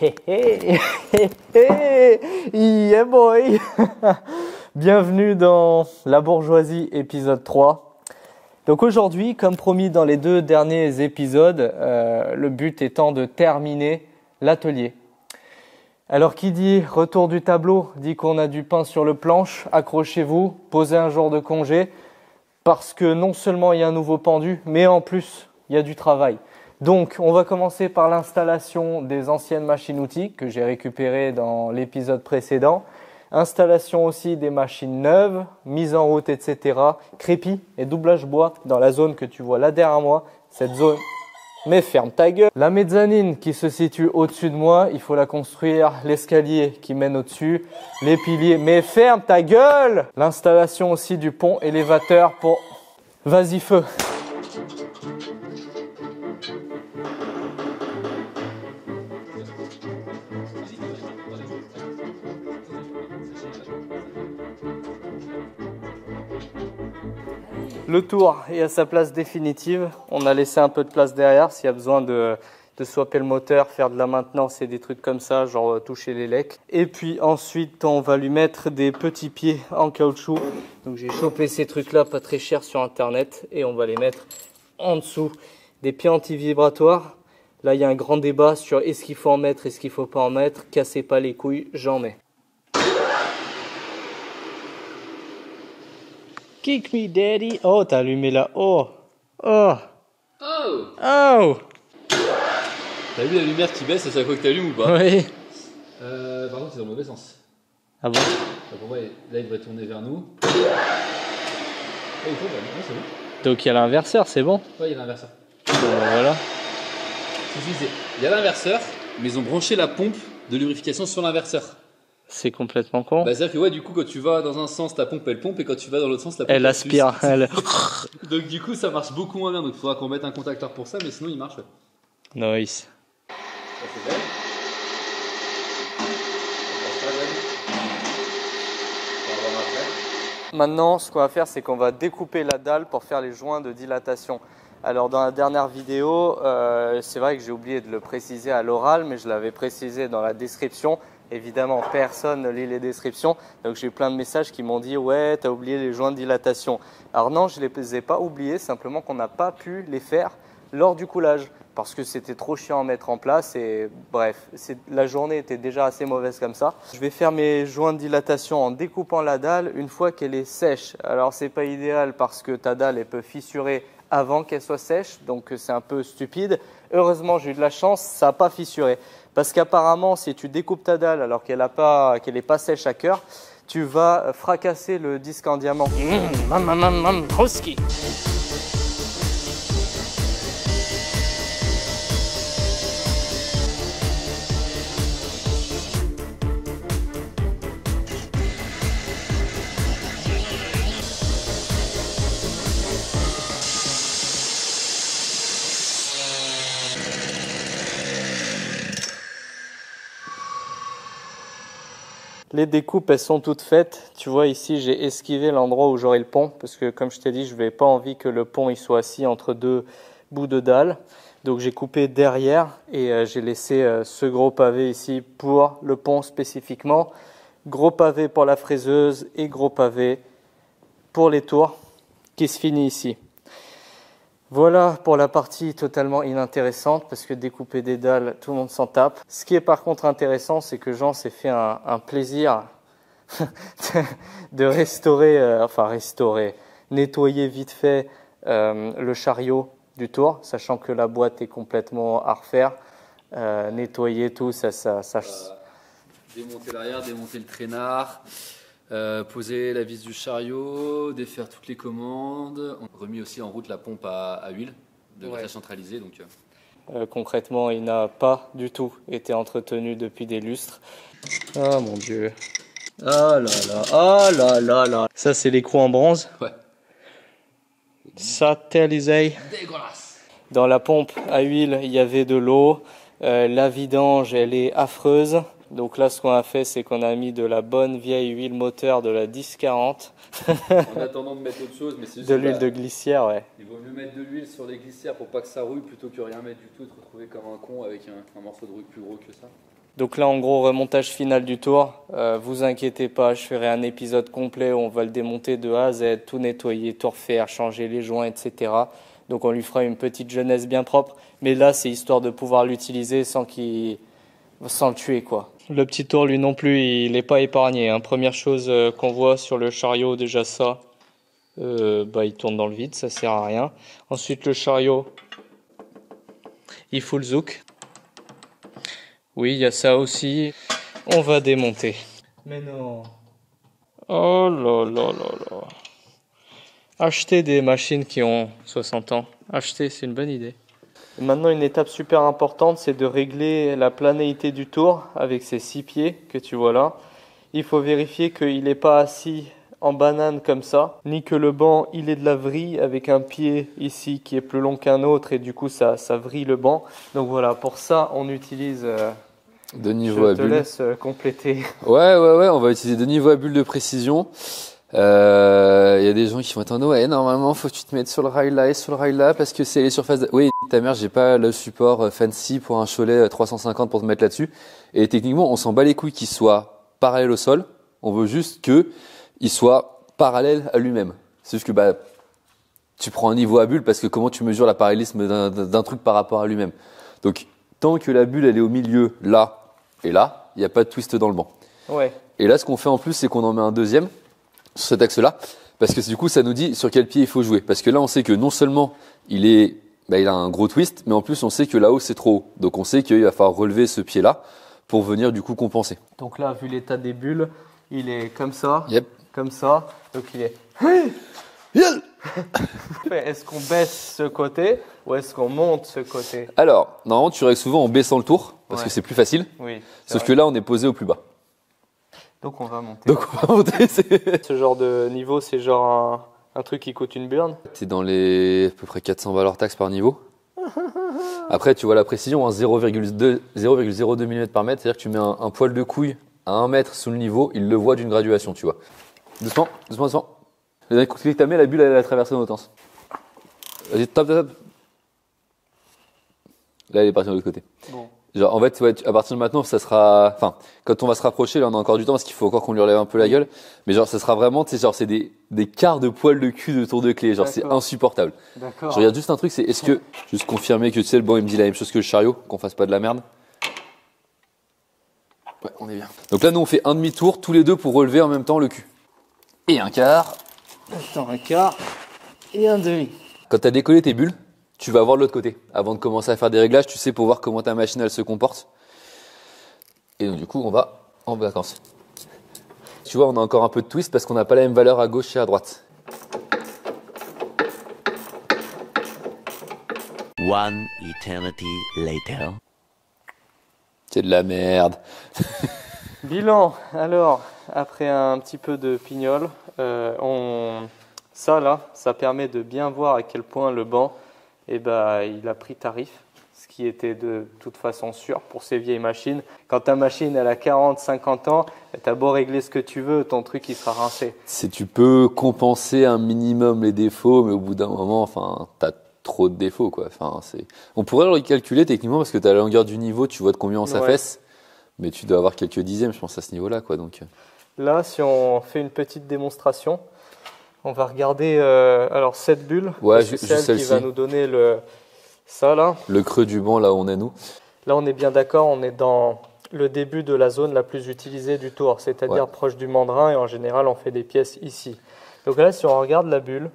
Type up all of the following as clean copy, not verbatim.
Hé hé, hé hé, yeah boy. Bienvenue dans La Bourgeoisie épisode 3. Donc aujourd'hui, comme promis dans les 2 derniers épisodes, le but étant de terminer l'atelier. Alors qui dit retour du tableau, dit qu'on a du pain sur le planche, accrochez-vous, posez un jour de congé, parce que non seulement il y a un nouveau pendu, mais en plus il y a du travail. Donc on va commencer par l'installation des anciennes machines-outils que j'ai récupérées dans l'épisode précédent. Installation aussi des machines neuves, mise en route, etc. Crépi et doublage bois dans la zone que tu vois là derrière moi. Cette zone, mais ferme ta gueule. La mezzanine qui se situe au-dessus de moi, il faut la construire. L'escalier qui mène au-dessus, les piliers, mais ferme ta gueule. L'installation aussi du pont élévateur pour... Vas-y feu. Le tour est à sa place définitive. On a laissé un peu de place derrière s'il y a besoin de swapper le moteur, faire de la maintenance et des trucs comme ça, genre toucher les lecs. Et puis ensuite, on va lui mettre des petits pieds en caoutchouc. Donc j'ai chopé ces trucs-là pas très chers sur internet et on va les mettre en dessous. Des pieds anti-vibratoires. Là, il y a un grand débat sur est-ce qu'il faut en mettre, est-ce qu'il faut pas en mettre. Cassez pas les couilles, j'en mets. Kick me daddy. Oh, t'as allumé là. Oh. Oh. Oh. Oh. T'as vu la lumière qui baisse à chaque fois que t'allumes ou pas? Oui. Par contre c'est dans le mauvais sens. Ah bon? Pour moi, là il devrait tourner vers nous. Oh, il faut, ouais, c'est bon. Donc il y a l'inverseur, c'est bon? Ouais, il y a l'inverseur. Bon, voilà. Il y a l'inverseur, mais ils ont branché la pompe de lubrification sur l'inverseur. C'est complètement con. Bah, c'est-à-dire que ouais, du coup, quand tu vas dans un sens, ta pompe elle pompe, et quand tu vas dans l'autre sens, la pompe elle aspire. Elle... Donc du coup, ça marche beaucoup moins bien. Donc il faudra qu'on mette un contacteur pour ça, mais sinon il marche. Ouais. Nice. Ça, c'est vrai. Maintenant, ce qu'on va faire, c'est qu'on va découper la dalle pour faire les joints de dilatation. Alors dans la dernière vidéo, c'est vrai que j'ai oublié de le préciser à l'oral, mais je l'avais précisé dans la description. Évidemment, personne ne lit les descriptions, donc j'ai eu plein de messages qui m'ont dit « Ouais, t'as oublié les joints de dilatation ». Alors non, je ne les ai pas oubliés, simplement qu'on n'a pas pu les faire lors du coulage, parce que c'était trop chiant à mettre en place et bref, la journée était déjà assez mauvaise comme ça. Je vais faire mes joints de dilatation en découpant la dalle une fois qu'elle est sèche. Alors c'est pas idéal parce que ta dalle elle peut fissurer avant qu'elle soit sèche, donc c'est un peu stupide. Heureusement, j'ai eu de la chance, ça n'a pas fissuré. Parce qu'apparemment, si tu découpes ta dalle alors qu'elle n'est pas sèche à cœur, tu vas fracasser le disque en diamant. Husky. Les découpes, elles sont toutes faites. Tu vois ici, j'ai esquivé l'endroit où j'aurai le pont parce que comme je t'ai dit, je n'avais pas envie que le pont il soit assis entre 2 bouts de dalle. Donc j'ai coupé derrière et j'ai laissé ce gros pavé ici pour le pont spécifiquement. Gros pavé pour la fraiseuse et gros pavé pour les tours qui se finit ici. Voilà pour la partie totalement inintéressante parce que découper des dalles, tout le monde s'en tape. Ce qui est par contre intéressant, c'est que Jean s'est fait un plaisir de restaurer, nettoyer vite fait le chariot du tour, sachant que la boîte est complètement à refaire. Nettoyer tout, ça. Démonter l'arrière, démonter le traînard. Poser la vis du chariot, défaire toutes les commandes. On a remis aussi en route la pompe à huile de greffage centralisé. Donc, concrètement, il n'a pas du tout été entretenu depuis des lustres. Oh mon Dieu. Ah là là, ah là là là. Ça, c'est l'écrou en bronze. Ouais. Satellisé. Dégueulasse. Dans la pompe à huile, il y avait de l'eau. La vidange, elle est affreuse. Donc là, ce qu'on a fait, c'est qu'on a mis de la bonne vieille huile moteur de la 1040. En attendant de mettre autre chose, mais c'est juste De l'huile de glissière, ouais. Il vaut mieux mettre de l'huile sur les glissières pour pas que ça rouille plutôt que rien mettre du tout et te retrouver comme un con avec un morceau de rouille plus gros que ça. Donc là, en gros, remontage final du tour. Vous inquiétez pas, je ferai un épisode complet où on va le démonter de A à Z, tout nettoyer, tout refaire, changer les joints, etc. Donc on lui fera une petite jeunesse bien propre. Mais là, c'est histoire de pouvoir l'utiliser sans le tuer, quoi. Le petit tour, lui non plus, il n'est pas épargné, hein. Première chose qu'on voit sur le chariot, déjà ça, il tourne dans le vide, ça sert à rien. Ensuite, le chariot, il fout le zouk. Oui, il y a ça aussi. On va démonter. Mais non. Oh là là là là. Acheter des machines qui ont 60 ans. Acheter, c'est une bonne idée. Maintenant, une étape super importante, c'est de régler la planéité du tour avec ces 6 pieds que tu vois là. Il faut vérifier qu'il n'est pas assis en banane comme ça, ni que le banc il est de la vrille avec un pied ici qui est plus long qu'un autre et du coup ça vrille le banc. Donc voilà, pour ça on utilise... deux niveaux à bulles. Je te laisse compléter. Ouais, on va utiliser deux niveaux à bulles de précision. Il y a des gens qui vont attendre, ouais, normalement, faut que tu te mettes sur le rail là et sur le rail là parce que c'est les surfaces. Oui, ta mère, j'ai pas le support fancy pour un Cholet 350 pour te mettre là-dessus. Et techniquement, on s'en bat les couilles qu'il soit parallèle au sol. On veut juste que il soit parallèle à lui-même. C'est juste que, tu prends un niveau à bulle parce que comment tu mesures la parallélisme d'un truc par rapport à lui-même. Donc, tant que la bulle, elle est au milieu, là et là, il n'y a pas de twist dans le banc. Ouais. Et là, ce qu'on fait en plus, c'est qu'on en met un deuxième sur cet axe-là, parce que du coup, ça nous dit sur quel pied il faut jouer. Parce que là, on sait que non seulement il a un gros twist, mais en plus, on sait que là-haut, c'est trop haut. Donc, on sait qu'il va falloir relever ce pied-là pour venir du coup compenser. Donc là, vu l'état des bulles, il est comme ça, Yep. comme ça. Donc il est... Est-ce qu'on baisse ce côté ou est-ce qu'on monte ce côté? Alors, normalement, tu règles souvent en baissant le tour, parce que c'est plus facile. Oui. Sauf que là, on est posé au plus bas. Donc on va monter. Ce genre de niveau, c'est genre un truc qui coûte une burne. C'est dans les à peu près 400 balles hors taxe par niveau. Après, tu vois la précision, hein, 0,02 mm par mètre, c'est-à-dire que tu mets un poil de couille à 1 mètre sous le niveau, il le voit d'une graduation, tu vois. Doucement, doucement, doucement. Le dernier coup de clic que tu as mis, la bulle, elle a traversé notre potence. Vas-y, top. Là, elle est partie de l'autre côté. Bon. Genre, en fait, ouais, à partir de maintenant, ça sera, enfin, quand on va se rapprocher, là, on a encore du temps parce qu'il faut encore qu'on lui relève un peu la gueule. Mais genre, ça sera vraiment, tu sais, genre, c'est des quarts de poil de cul de tour de clé. Genre, c'est insupportable. D'accord. Je regarde juste un truc, c'est est-ce que, juste confirmer que, tu sais, le banc, il me dit la même chose que le chariot, qu'on fasse pas de la merde. Ouais, on est bien. Donc là, nous, on fait un demi-tour, tous les deux, pour relever en même temps le cul. Et un quart. Attends, un quart et un demi. Quand t'as décollé tes bulles, tu vas voir de l'autre côté. Avant de commencer à faire des réglages, tu sais, pour voir comment ta machine, elle se comporte. Et donc, du coup, on va en vacances. Tu vois, on a encore un peu de twist parce qu'on n'a pas la même valeur à gauche et à droite. One eternity later. C'est de la merde. Bilan, alors, après un petit peu de pignole, ça là, ça permet de bien voir à quel point le banc, il a pris tarif, ce qui était de toute façon sûr pour ces vieilles machines. Quand ta machine elle a 40, 50 ans, t'as beau régler ce que tu veux, ton truc il sera rincé. Si tu peux compenser un minimum les défauts, mais au bout d'un moment, enfin, t'as trop de défauts, quoi. Enfin, on pourrait le recalculer techniquement parce que t'as la longueur du niveau, tu vois de combien on s'affaisse. Mais tu dois avoir quelques dixièmes, je pense, à ce niveau-là, quoi. Donc là, si on fait une petite démonstration, on va regarder alors cette bulle, c'est celle qui va nous donner ça là. Le creux du banc, là où on est nous. Là, on est bien d'accord, on est dans le début de la zone la plus utilisée du tour, c'est-à-dire proche du mandrin, et en général, on fait des pièces ici. Donc là, si on regarde la bulle,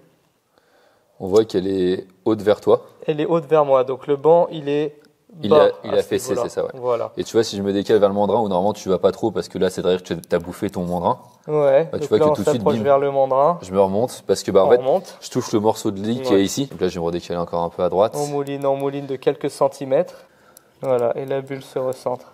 on voit qu'elle est haute vers toi. Elle est haute vers moi, donc le banc, il est il a fessé, c'est ça, ouais. Voilà. Et tu vois, si je me décale vers le mandrin, où normalement tu vas pas trop, parce que là, c'est-à-dire que tu as bouffé ton mandrin. Ouais, tu donc vois là, que on tout de suite, s'approche vers le mandrin. Je me remonte, parce que en fait, je touche le morceau de lit qui est ici. Donc là, je vais me redécaler encore un peu à droite. On mouline de quelques centimètres. Voilà, et la bulle se recentre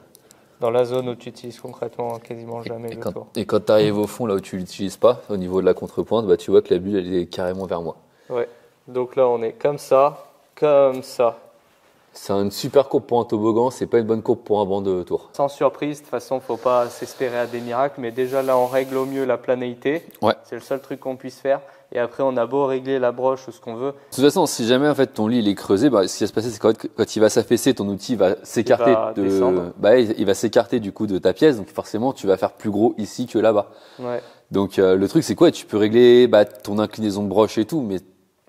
dans la zone où tu utilises concrètement quasiment jamais le tour. Et quand tu arrives au fond, là où tu l'utilises pas, au niveau de la contrepointe, tu vois que la bulle, elle est carrément vers moi. Ouais, donc là, on est comme ça, comme ça. C'est une super courbe pour un toboggan, c'est pas une bonne courbe pour un banc de tour. Sans surprise, de toute façon, faut pas s'espérer à des miracles, mais déjà là, on règle au mieux la planéité. Ouais. C'est le seul truc qu'on puisse faire. Et après, on a beau régler la broche ou ce qu'on veut. De toute façon, si jamais en fait ton lit il est creusé, bah, ce qui va se passer, c'est quand il va s'affaisser, ton outil va s'écarter il va s'écarter du coup de ta pièce, donc forcément tu vas faire plus gros ici que là-bas. Ouais. Donc le truc c'est quoi? Tu peux régler ton inclinaison de broche et tout, mais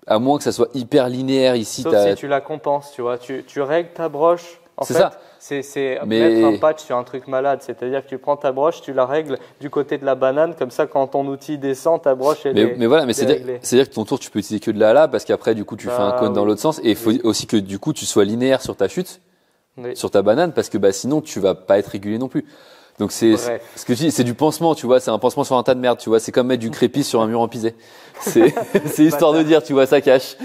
à moins que ça soit hyper linéaire ici. Sauf si tu la compenses, tu vois. Tu règles ta broche. En fait, ça. C'est mettre un patch sur un truc malade. C'est-à-dire que tu prends ta broche, tu la règles du côté de la banane. Comme ça, quand ton outil descend, ta broche est mais voilà, mais c'est-à-dire que ton tour, tu peux utiliser que de là à là, parce qu'après, du coup, tu fais un cône dans l'autre sens. Et il faut aussi que du coup, tu sois linéaire sur ta chute, sur ta banane, parce que sinon, tu vas pas être régulier non plus. Donc ce que je dis, c'est du pansement, tu vois. C'est un pansement sur un tas de merde, tu vois. C'est comme mettre du crépi sur un mur en pisé. C'est histoire de dire, tu vois, ça cache.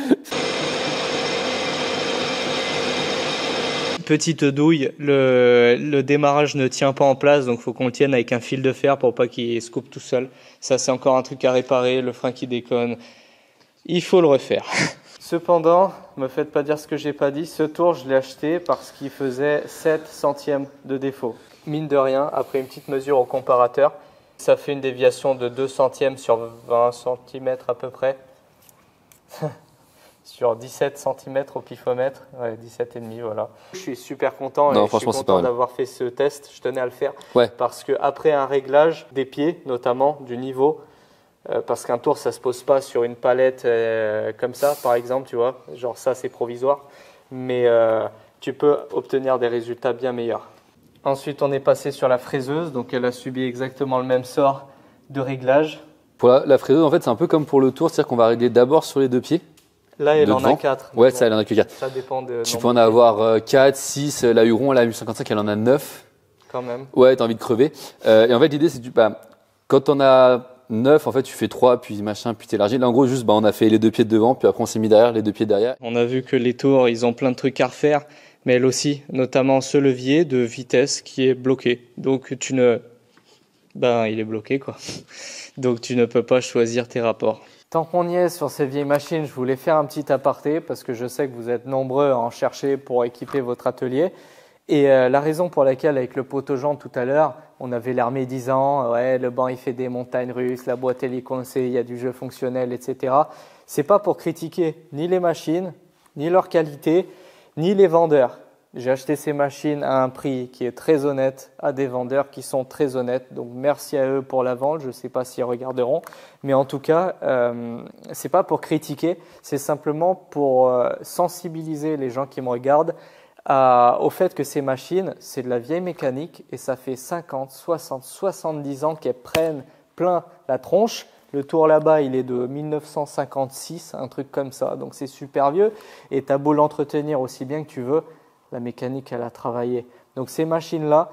Petite douille, le démarrage ne tient pas en place, donc faut qu'on le tienne avec un fil de fer pour pas qu'il se coupe tout seul. Ça, c'est encore un truc à réparer, le frein qui déconne. Il faut le refaire. Cependant, me faites pas dire ce que j'ai pas dit, ce tour, je l'ai acheté parce qu'il faisait 7 centièmes de défaut. Mine de rien, après une petite mesure au comparateur, ça fait une déviation de 2 centièmes sur 20 cm à peu près. Sur 17 cm au pifomètre, ouais, 17,5 voilà. Je suis super content et je suis content d'avoir fait ce test, je tenais à le faire. Ouais. Parce qu'après un réglage des pieds, notamment du niveau, parce qu'un tour ça se pose pas sur une palette comme ça par exemple, tu vois, genre ça c'est provisoire, mais tu peux obtenir des résultats bien meilleurs. Ensuite on est passé sur la fraiseuse, donc elle a subi exactement le même sort de réglage. Pour la fraiseuse en fait c'est un peu comme pour le tour, c'est-à-dire qu'on va régler d'abord sur les deux pieds. Là, elle en a 4. Ouais, ça, elle en a que 4. Ça dépend de. Tu peux en avoir 4, 6. La Huron, la 1055, elle en a 9. Quand même. Ouais, t'as envie de crever. Et en fait, l'idée, c'est quand t'en as 9, en fait, tu fais 3, puis machin, puis t'élargis. Là, en gros, juste, on a fait les deux pieds de devant, puis après, on s'est mis derrière, les deux pieds derrière. On a vu que les tours, ils ont plein de trucs à refaire, mais elle aussi, notamment ce levier de vitesse qui est bloqué. Donc, il est bloqué, quoi. Donc, tu ne peux pas choisir tes rapports. Tant qu'on y est sur ces vieilles machines, je voulais faire un petit aparté parce que je sais que vous êtes nombreux à en chercher pour équiper votre atelier. Et la raison pour laquelle, avec le pot-aux-gens tout à l'heure, on avait l'air médisant, ouais, le banc il fait des montagnes russes, la boîte elle est coincée, il y a du jeu fonctionnel, etc. C'est pas pour critiquer ni les machines, ni leur qualité, ni les vendeurs. J'ai acheté ces machines à un prix qui est très honnête, à des vendeurs qui sont très honnêtes. Donc merci à eux pour la vente. Je ne sais pas s'ils regarderont, mais en tout cas, c'est pas pour critiquer, c'est simplement pour sensibiliser les gens qui me regardent au fait que ces machines, c'est de la vieille mécanique et ça fait 50, 60, 70 ans qu'elles prennent plein la tronche. Le tour là-bas, il est de 1956, un truc comme ça. Donc c'est super vieux et tu as beau l'entretenir aussi bien que tu veux. La mécanique, elle a travaillé. Donc ces machines-là,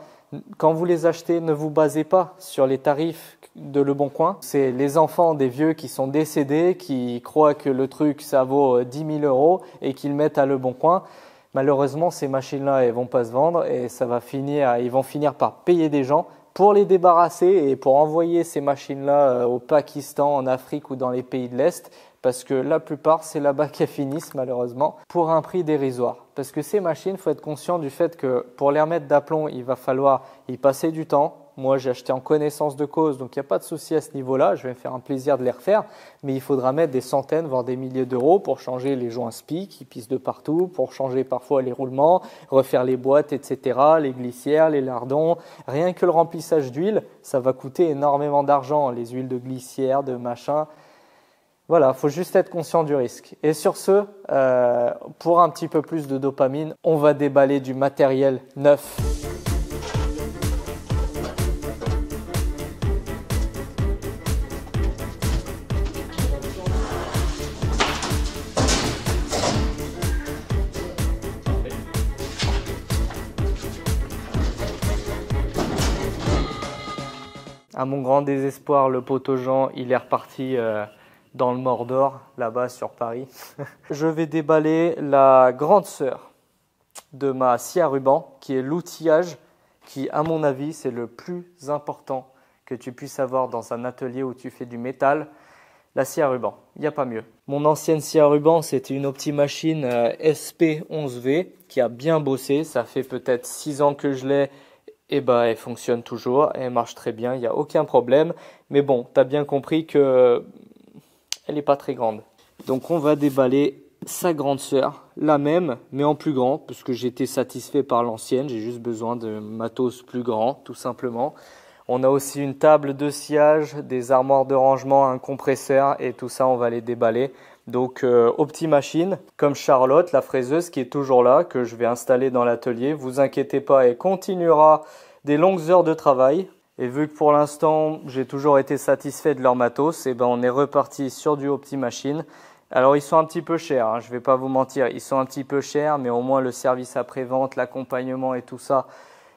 quand vous les achetez, ne vous basez pas sur les tarifs de Le Bon Coin. C'est les enfants des vieux qui sont décédés, qui croient que le truc, ça vaut 10 000 € et qu'ils le mettent à Le Bon Coin. Malheureusement, ces machines-là, elles vont pas se vendre et ils vont finir par payer des gens pour les débarrasser et pour envoyer ces machines-là au Pakistan, en Afrique ou dans les pays de l'Est. Parce que la plupart, c'est là-bas qu'elles finissent malheureusement, pour un prix dérisoire. Parce que ces machines, il faut être conscient du fait que pour les remettre d'aplomb, il va falloir y passer du temps. Moi, j'ai acheté en connaissance de cause, donc il n'y a pas de souci à ce niveau-là. Je vais me faire un plaisir de les refaire. Mais il faudra mettre des centaines, voire des milliers d'euros pour changer les joints spi qui pissent de partout, pour changer parfois les roulements, refaire les boîtes, etc., les glissières, les lardons. Rien que le remplissage d'huile, ça va coûter énormément d'argent. Les huiles de glissière, de machin. Voilà, il faut juste être conscient du risque. Et sur ce, pour un petit peu plus de dopamine, on va déballer du matériel neuf. À mon grand désespoir, le pot-aux-gens, il est reparti dans le Mordor, là-bas sur Paris. Je vais déballer la grande sœur de ma scie à ruban, qui est l'outillage, qui, à mon avis, c'est le plus important que tu puisses avoir dans un atelier où tu fais du métal. la scie à ruban. Il n'y a pas mieux. Mon ancienne scie à ruban, c'était une Optimachine SP11V qui a bien bossé. Ça fait peut-être 6 ans que je l'ai. Et bah, elle fonctionne toujours. Elle marche très bien. Il n'y a aucun problème. Mais bon, tu as bien compris que elle n'est pas très grande. Donc, on va déballer sa grande sœur, la même, mais en plus grand, parce que j'étais satisfait par l'ancienne. J'ai juste besoin de matos plus grand, tout simplement. On a aussi une table de sciage, des armoires de rangement, un compresseur et tout ça, on va les déballer. Donc Optimachine, comme Charlotte, la fraiseuse qui est toujours là, que je vais installer dans l'atelier. Vous inquiétez pas, elle continuera des longues heures de travail. Et vu que pour l'instant, j'ai toujours été satisfait de leur matos, et ben on est reparti sur du Optimachine. Alors ils sont un petit peu chers, hein, je vais pas vous mentir, ils sont un petit peu chers, mais au moins le service après-vente, l'accompagnement et tout ça,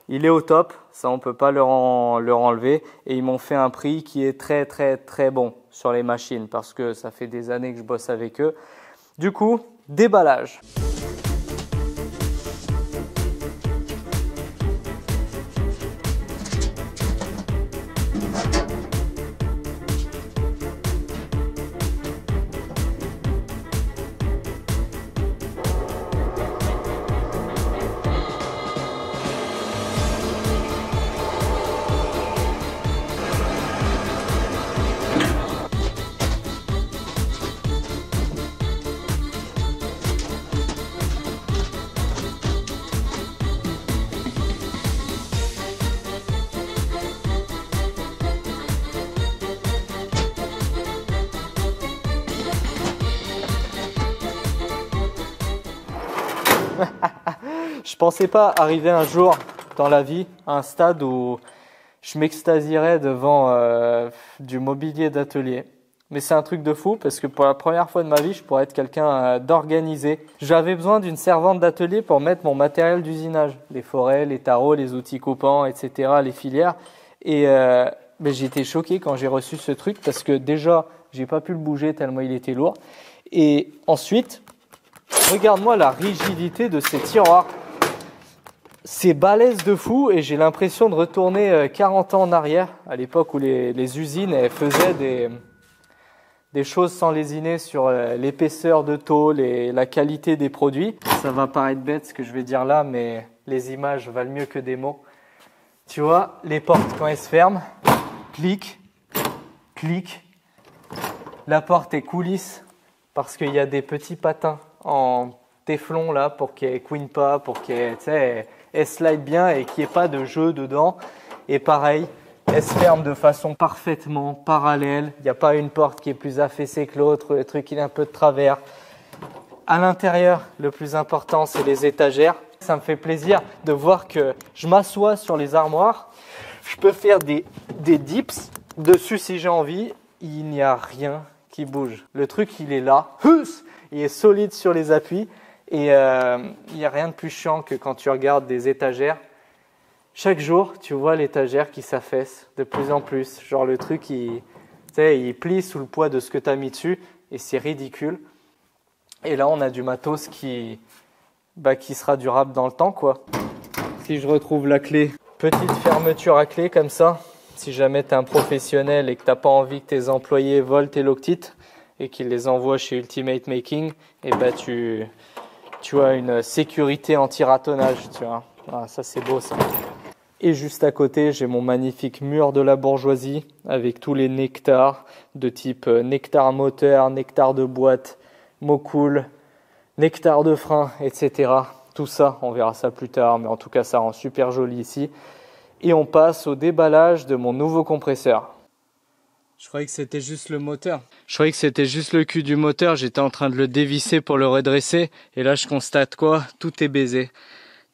il est au top, ça on peut pas leur enlever. Et ils m'ont fait un prix qui est très très très bon sur les machines parce que ça fait des années que je bosse avec eux. Du coup, déballage. Je pensais pas arriver un jour dans la vie à un stade où je m'extasierais devant du mobilier d'atelier. Mais c'est un truc de fou parce que pour la première fois de ma vie, je pourrais être quelqu'un d'organisé. J'avais besoin d'une servante d'atelier pour mettre mon matériel d'usinage, les forêts, les tarots, les outils coupants, etc., les filières. Et j'ai été choqué quand j'ai reçu ce truc parce que déjà, j'ai pas pu le bouger tellement il était lourd. Et ensuite, regarde-moi la rigidité de ces tiroirs. C'est balèze de fou et j'ai l'impression de retourner 40 ans en arrière, à l'époque où les usines elles faisaient des choses sans lésiner sur l'épaisseur de tôle et la qualité des produits. Ça va paraître bête ce que je vais dire là, mais les images valent mieux que des mots. Tu vois, les portes quand elles se ferment, clic, clic, la porte est coulisse parce qu'il y a des petits patins en téflon là pour qu'elle couine pas, pour qu'elle slide bien et qu'il n'y ait pas de jeu dedans. Et pareil, elle se ferme de façon parfaitement parallèle. Il n'y a pas une porte qui est plus affaissée que l'autre, le truc il est un peu de travers. À l'intérieur, le plus important, c'est les étagères. Ça me fait plaisir de voir que je m'assois sur les armoires. Je peux faire des dips dessus si j'ai envie. Il n'y a rien qui bouge. Le truc, il est là. Il est solide sur les appuis. Et il n'y a rien de plus chiant que quand tu regardes des étagères. Chaque jour, tu vois l'étagère qui s'affaisse de plus en plus. Genre le truc, il plie sous le poids de ce que tu as mis dessus. Et c'est ridicule. Et là, on a du matos qui sera durable dans le temps, quoi. Si je retrouve la clé, petite fermeture à clé comme ça. Si jamais tu es un professionnel et que tu n'as pas envie que tes employés volent tes Loctite et qu'ils les envoient chez Ultimate Making, et tu as une sécurité anti-ratonnage, tu vois. Ah, ça, c'est beau, ça. Et juste à côté, j'ai mon magnifique mur de la bourgeoisie avec tous les nectars de type nectar moteur, nectar de boîte, Mocool, nectar de frein, etc. Tout ça, on verra ça plus tard, mais en tout cas, ça rend super joli ici. Et on passe au déballage de mon nouveau compresseur. Je croyais que c'était juste le moteur. Je croyais que c'était juste le cul du moteur. J'étais en train de le dévisser pour le redresser. Et là, je constate quoi? Tout est baisé.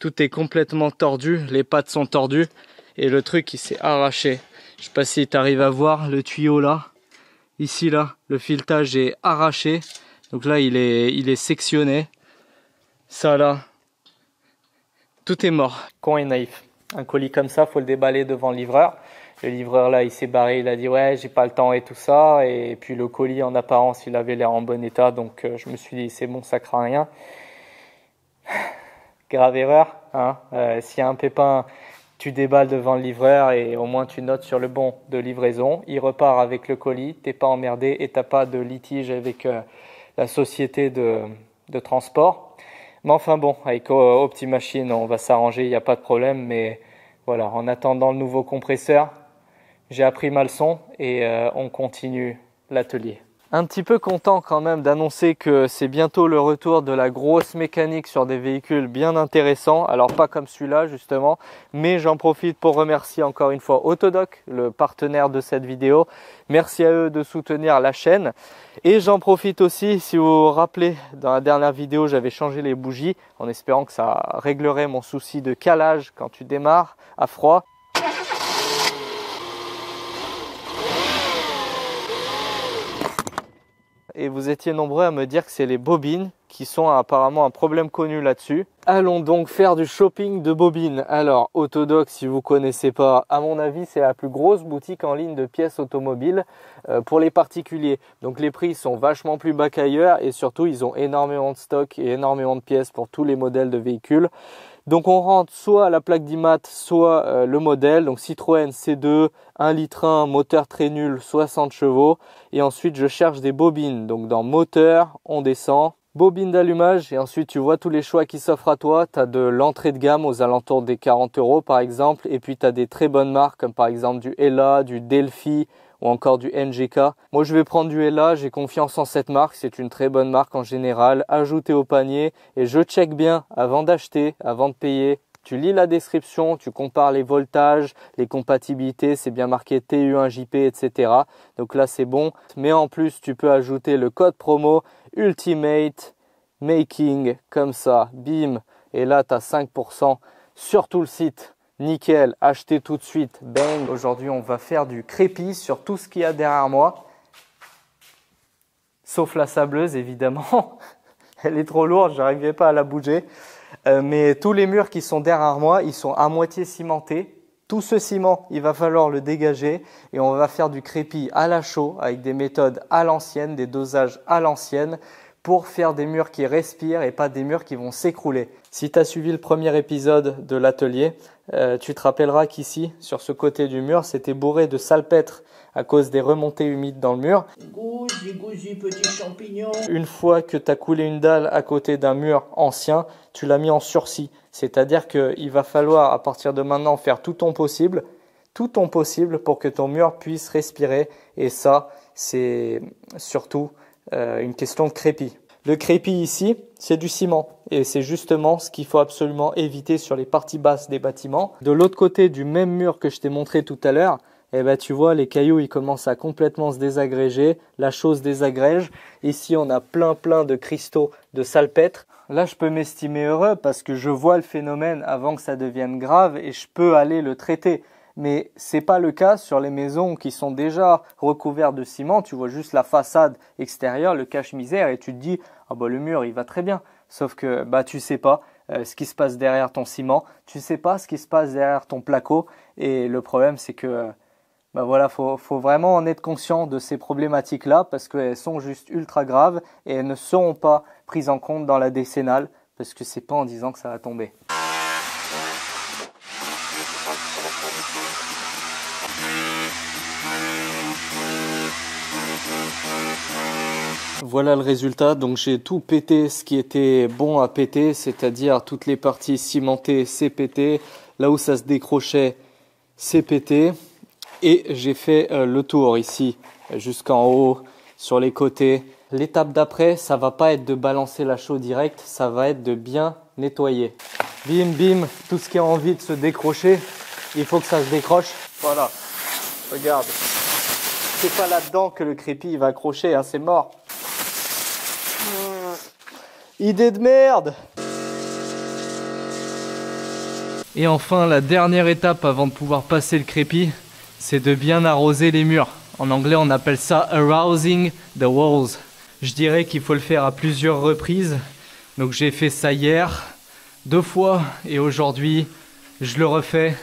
Tout est complètement tordu. Les pattes sont tordues. Et le truc, il s'est arraché. Je sais pas si tu arrives à voir le tuyau là. Ici, là, le filetage est arraché. Donc là, il est sectionné. Ça, là, tout est mort. Con et naïf. Un colis comme ça, faut le déballer devant le livreur. Le livreur là, il s'est barré, il a dit ouais, j'ai pas le temps et tout ça. Et puis le colis en apparence, il avait l'air en bon état, donc je me suis dit c'est bon, ça craint rien. Grave erreur, hein. S'il y a un pépin tu déballes devant le livreur et au moins tu notes sur le bon de livraison. Il repart avec le colis, t'es pas emmerdé et t'as pas de litige avec la société de transport. Mais enfin bon, avec Optimachine, on va s'arranger, il n'y a pas de problème. Mais voilà, en attendant le nouveau compresseur, j'ai appris ma leçon et on continue l'atelier. Un petit peu content quand même d'annoncer que c'est bientôt le retour de la grosse mécanique sur des véhicules bien intéressants. Alors pas comme celui-là justement, mais j'en profite pour remercier encore une fois Autodoc, le partenaire de cette vidéo. Merci à eux de soutenir la chaîne. Et j'en profite aussi, si vous vous rappelez, dans la dernière vidéo, j'avais changé les bougies en espérant que ça réglerait mon souci de calage quand tu démarres à froid. Et vous étiez nombreux à me dire que c'est les bobines qui sont apparemment un problème connu là-dessus. Allons donc faire du shopping de bobines. Alors, Autodoc, si vous connaissez pas, à mon avis, c'est la plus grosse boutique en ligne de pièces automobiles pour les particuliers. Donc les prix sont vachement plus bas qu'ailleurs et surtout, ils ont énormément de stock et énormément de pièces pour tous les modèles de véhicules. Donc on rentre soit la plaque d'IMAT, soit le modèle. Donc Citroën C2, 1,1 litre, moteur très nul, 60 chevaux. Et ensuite je cherche des bobines. Donc dans moteur, on descend. Bobine d'allumage et ensuite tu vois tous les choix qui s'offrent à toi. Tu as de l'entrée de gamme aux alentours des 40 € par exemple. Et puis tu as des très bonnes marques comme par exemple du Hella, du Delphi ou encore du NGK. Moi je vais prendre du Hella, j'ai confiance en cette marque, c'est une très bonne marque en général. Ajoutez au panier et je check bien avant d'acheter, avant de payer. Tu lis la description, tu compares les voltages, les compatibilités, c'est bien marqué TU1JP, etc. Donc là c'est bon. Mais en plus tu peux ajouter le code promo Ultimate Making, comme ça, bim. Et là tu as 5% sur tout le site. Nickel, achetez tout de suite, bang. Aujourd'hui on va faire du crépi sur tout ce qu'il y a derrière moi. Sauf la sableuse évidemment. Elle est trop lourde, j'arrivais pas à la bouger. Mais tous les murs qui sont derrière moi, ils sont à moitié cimentés. Tout ce ciment, il va falloir le dégager et on va faire du crépi à la chaux avec des méthodes à l'ancienne, des dosages à l'ancienne pour faire des murs qui respirent et pas des murs qui vont s'écrouler. Si tu as suivi le premier épisode de l'atelier, tu te rappelleras qu'ici, sur ce côté du mur, c'était bourré de salpêtre à cause des remontées humides dans le mur. Gousi, petits champignons. Une fois que tu as coulé une dalle à côté d'un mur ancien, tu l'as mis en sursis. C'est-à-dire qu'il va falloir à partir de maintenant faire tout ton possible pour que ton mur puisse respirer. Et ça, c'est surtout une question de crépi. Le crépi ici, c'est du ciment et c'est justement ce qu'il faut absolument éviter sur les parties basses des bâtiments. De l'autre côté du même mur que je t'ai montré tout à l'heure, eh ben, tu vois, les cailloux ils commencent à complètement se désagréger, la chaux se désagrège. Ici, on a plein de cristaux de salpêtre. Là, je peux m'estimer heureux parce que je vois le phénomène avant que ça devienne grave et je peux aller le traiter. Mais c'est pas le cas sur les maisons qui sont déjà recouvertes de ciment. Tu vois juste la façade extérieure, le cache-misère et tu te dis ah bah le mur il va très bien. Sauf que bah tu sais pas ce qui se passe derrière ton ciment, tu sais pas ce qui se passe derrière ton placo et le problème c'est que bah voilà, faut vraiment en être conscient de ces problématiques-là parce qu'elles sont juste ultra graves et elles ne seront pas prises en compte dans la décennale parce que c'est pas en disant que ça va tomber. Voilà le résultat, donc j'ai tout pété ce qui était bon à péter, c'est-à-dire toutes les parties cimentées c'est pété, là où ça se décrochait c'est pété. Et j'ai fait le tour ici jusqu'en haut, sur les côtés. L'étape d'après, ça va pas être de balancer la chaux direct, ça va être de bien nettoyer. Bim, bim, tout ce qui a envie de se décrocher, il faut que ça se décroche. Voilà, regarde. C'est pas là-dedans que le crépi va accrocher, hein, c'est mort. Idée de merde! Et enfin, la dernière étape avant de pouvoir passer le crépi, c'est de bien arroser les murs. En anglais, on appelle ça arousing the walls. Je dirais qu'il faut le faire à plusieurs reprises. Donc j'ai fait ça hier, 2 fois, et aujourd'hui, je le refais.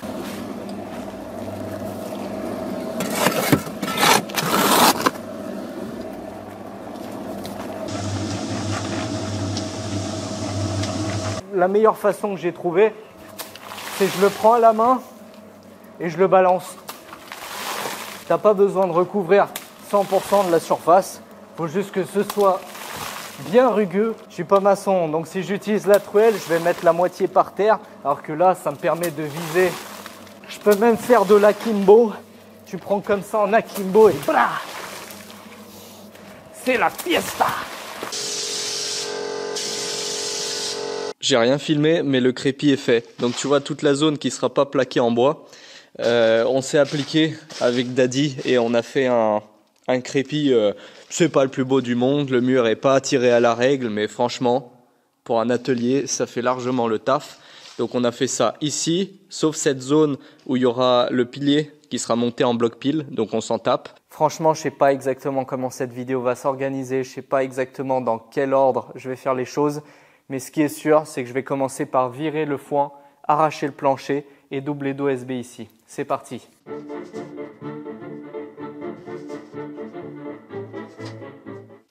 La meilleure façon que j'ai trouvée, c'est que je le prends à la main et je le balance. T'as pas besoin de recouvrir 100% de la surface. Faut juste que ce soit bien rugueux. Je suis pas maçon, donc si j'utilise la truelle, je vais mettre la moitié par terre. Alors que là, ça me permet de viser. Je peux même faire de l'akimbo. Tu prends comme ça en akimbo et blah! C'est la fiesta! J'ai rien filmé, mais le crépi est fait. Donc tu vois toute la zone qui sera pas plaquée en bois. On s'est appliqué avec Daddy et on a fait un crépi. C'est pas le plus beau du monde, le mur est pas tiré à la règle, mais franchement, pour un atelier, ça fait largement le taf. Donc on a fait ça ici, sauf cette zone où il y aura le pilier qui sera monté en bloc pile, donc on s'en tape. Franchement, je sais pas exactement comment cette vidéo va s'organiser, je sais pas exactement dans quel ordre je vais faire les choses, mais ce qui est sûr, c'est que je vais commencer par virer le foin, arracher le plancher et doubler d'OSB ici. C'est parti.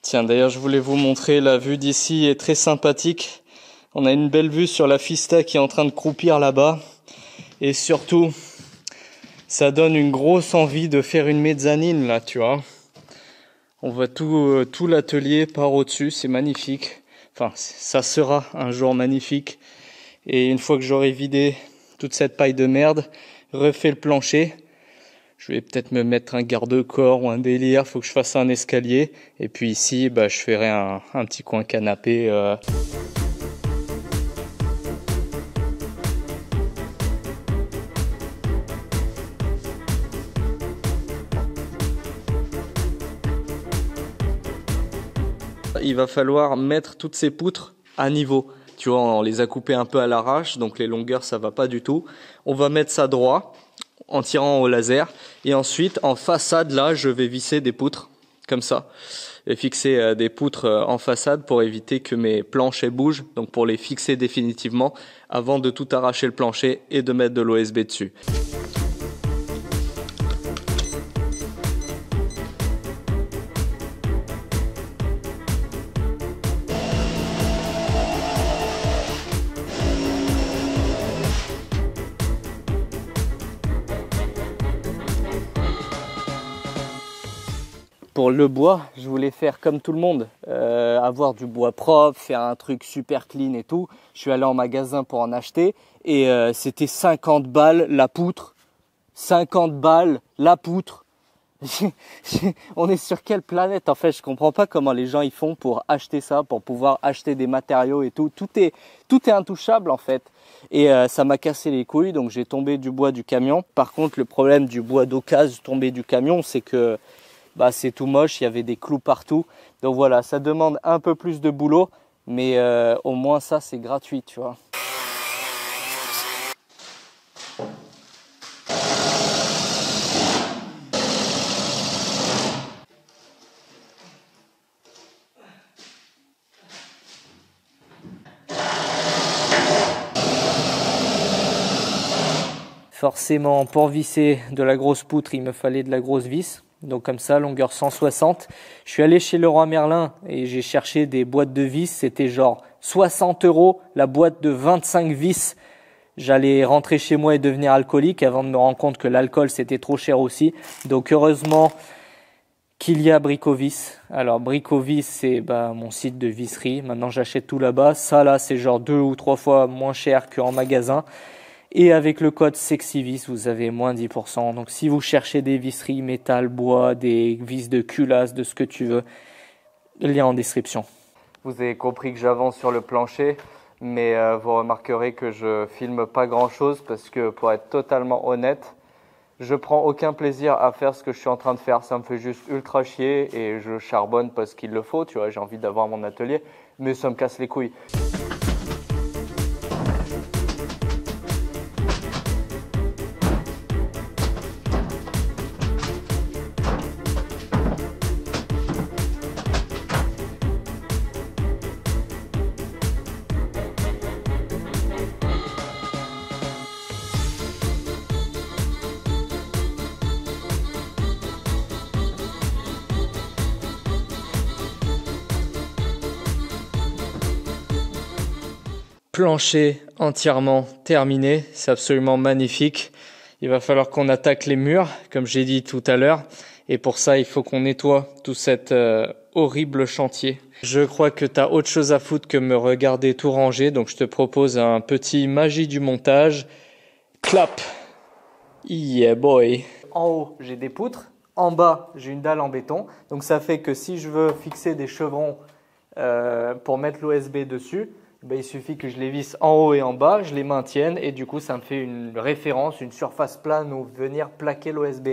Tiens, d'ailleurs, je voulais vous montrer, la vue d'ici est très sympathique. On a une belle vue sur la Fista qui est en train de croupir là-bas. Et surtout, ça donne une grosse envie de faire une mezzanine là, tu vois. On voit tout l'atelier par au-dessus, c'est magnifique. Enfin, ça sera un jour magnifique. Et une fois que j'aurai vidé toute cette paille de merde, refait le plancher, je vais peut-être me mettre un garde-corps ou un délire, faut que je fasse un escalier. Et puis ici, je ferai un petit coin canapé. Il va falloir mettre toutes ces poutres à niveau. Tu vois, on les a coupées un peu à l'arrache, donc les longueurs, ça va pas du tout. On va mettre ça droit en tirant au laser. Et ensuite, en façade, là, je vais visser des poutres, comme ça. Et fixer des poutres en façade pour éviter que mes planchers bougent. Donc pour les fixer définitivement avant de tout arracher le plancher et de mettre de l'OSB dessus. Pour le bois, je voulais faire comme tout le monde, avoir du bois propre, faire un truc super clean et tout. Je suis allé en magasin pour en acheter et c'était 50 balles la poutre. 50 balles la poutre. On est sur quelle planète en fait? Je comprends pas comment les gens ils font pour acheter ça, pour pouvoir acheter des matériaux et tout. Tout est intouchable en fait. Et ça m'a cassé les couilles, donc j'ai tombé du bois du camion. Par contre, le problème du bois d'occasion tombé du camion, c'est que c'est tout moche, il y avait des clous partout. Donc voilà, ça demande un peu plus de boulot, mais au moins ça c'est gratuit, tu vois. Forcément, pour visser de la grosse poutre, il me fallait de la grosse vis. Donc comme ça, longueur 160. Je suis allé chez Leroy Merlin et j'ai cherché des boîtes de vis. C'était genre 60 € la boîte de 25 vis. J'allais rentrer chez moi et devenir alcoolique avant de me rendre compte que l'alcool c'était trop cher aussi. Donc heureusement qu'il y a Bricovis. Alors Bricovis c'est mon site de visserie. Maintenant j'achète tout là-bas. Ça là c'est genre 2 ou 3 fois moins cher qu'en magasin. Et avec le code SEXYVIS, vous avez moins 10%. Donc si vous cherchez des visseries, métal, bois, des vis de culasse, de ce que tu veux, lien en description. Vous avez compris que j'avance sur le plancher, mais vous remarquerez que je filme pas grand chose parce que pour être totalement honnête, je prends aucun plaisir à faire ce que je suis en train de faire. Ça me fait juste ultra chier et je charbonne parce qu'il le faut, tu vois, j'ai envie d'avoir mon atelier, mais ça me casse les couilles. Plancher entièrement terminé, c'est absolument magnifique. il va falloir qu'on attaque les murs, comme j'ai dit tout à l'heure. Et pour ça, il faut qu'on nettoie tout cet horrible chantier. Je crois que tu as autre chose à foutre que me regarder tout ranger. Donc je te propose un petit magie du montage. Clap! Yeah boy! En haut, j'ai des poutres. En bas, j'ai une dalle en béton. Donc ça fait que si je veux fixer des chevrons pour mettre l'OSB dessus, il suffit que je les visse en haut et en bas, je les maintienne et du coup ça me fait une référence, une surface plane où venir plaquer l'OSB.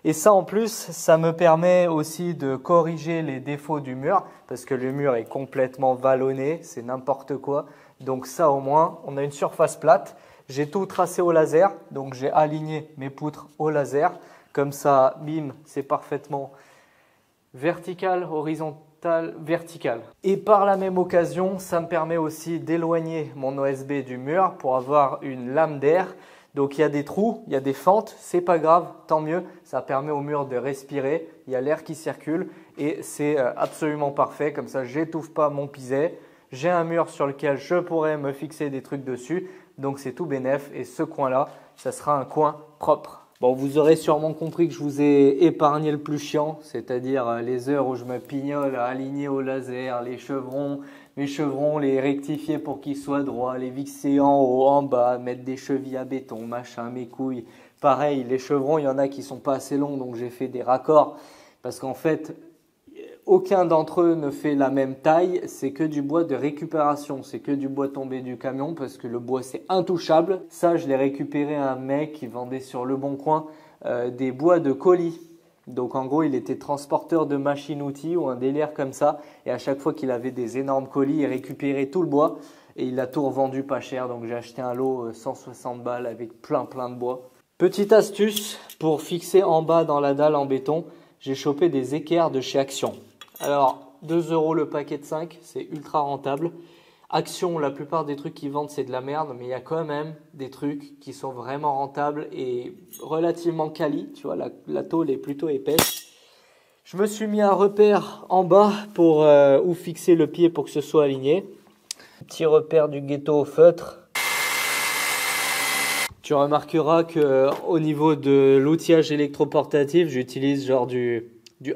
Et ça en plus, ça me permet aussi de corriger les défauts du mur parce que le mur est complètement vallonné, c'est n'importe quoi. Donc ça au moins, on a une surface plate. J'ai tout tracé au laser, donc j'ai aligné mes poutres au laser. Comme ça, bim, c'est parfaitement vertical, horizontal, vertical. Et par la même occasion, ça me permet aussi d'éloigner mon OSB du mur pour avoir une lame d'air. Donc il y a des trous, il y a des fentes, c'est pas grave, tant mieux. Ça permet au mur de respirer, il y a l'air qui circule et c'est absolument parfait. Comme ça, j'étouffe pas mon piset. J'ai un mur sur lequel je pourrais me fixer des trucs dessus. Donc c'est tout bénef et ce coin-là, ça sera un coin propre. Bon, vous aurez sûrement compris que je vous ai épargné le plus chiant, c'est-à-dire les heures où je me pignole à aligner au laser, les chevrons, mes chevrons, les rectifier pour qu'ils soient droits, les visser en haut, en bas, mettre des chevilles à béton, machin, mes couilles. Pareil, les chevrons, il y en a qui sont pas assez longs, donc j'ai fait des raccords parce qu'en fait, aucun d'entre eux ne fait la même taille, c'est que du bois de récupération, c'est que du bois tombé du camion parce que le bois c'est intouchable. Ça, je l'ai récupéré à un mec qui vendait sur Le Bon Coin des bois de colis. Donc en gros, il était transporteur de machines-outils ou un délire comme ça. Et à chaque fois qu'il avait des énormes colis, il récupérait tout le bois et il l'a tout revendu pas cher. Donc j'ai acheté un lot 160 balles avec plein de bois. Petite astuce pour fixer en bas dans la dalle en béton, j'ai chopé des équerres de chez Action. Alors, 2 € le paquet de 5, c'est ultra rentable. Action, la plupart des trucs qu'ils vendent, c'est de la merde, mais il y a quand même des trucs qui sont vraiment rentables et relativement quali. Tu vois, la tôle est plutôt épaisse. Je me suis mis un repère en bas pour où fixer le pied pour que ce soit aligné. Petit repère du ghetto au feutre. Tu remarqueras qu'au niveau de l'outillage électroportatif, j'utilise genre du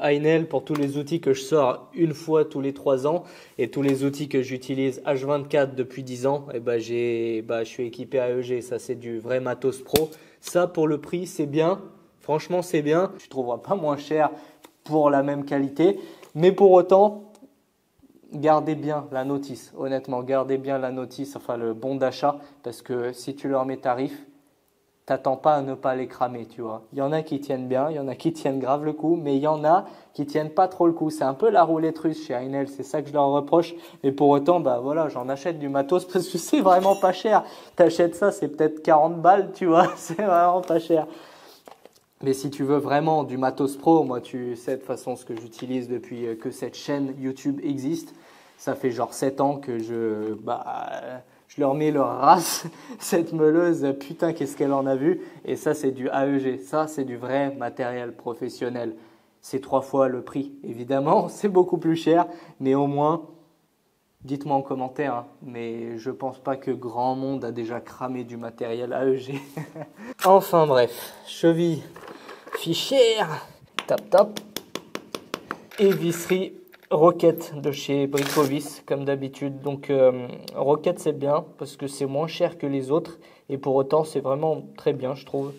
Heinel pour tous les outils que je sors une fois tous les 3 ans et tous les outils que j'utilise H24 depuis 10 ans, et je suis équipé AEG, ça c'est du vrai matos pro. Ça pour le prix c'est bien, franchement c'est bien, tu ne trouveras pas moins cher pour la même qualité, mais pour autant gardez bien la notice, honnêtement gardez bien la notice, enfin le bon d'achat, parce que si tu leur mets tarif, t'attends pas à ne pas les cramer, tu vois. Il y en a qui tiennent bien, il y en a qui tiennent grave le coup, mais il y en a qui tiennent pas trop le coup. C'est un peu la roulette russe chez Heinel, c'est ça que je leur reproche. Mais pour autant, voilà, j'en achète du matos parce que c'est vraiment pas cher. T'achètes ça, c'est peut-être 40 balles, tu vois, c'est vraiment pas cher. Mais si tu veux vraiment du matos pro, moi tu sais de toute façon ce que j'utilise depuis que cette chaîne YouTube existe. Ça fait genre 7 ans que je leur mets leur race, cette meuleuse, putain qu'est-ce qu'elle en a vu. Et ça c'est du AEG, ça c'est du vrai matériel professionnel. C'est 3 fois le prix, évidemment, c'est beaucoup plus cher, mais au moins, dites-moi en commentaire, hein, mais je pense pas que grand monde a déjà cramé du matériel AEG. Enfin bref, cheville fichière, tap, et visserie Rocket de chez Bricovis comme d'habitude. Donc Rocket c'est bien parce que c'est moins cher que les autres et pour autant c'est vraiment très bien je trouve.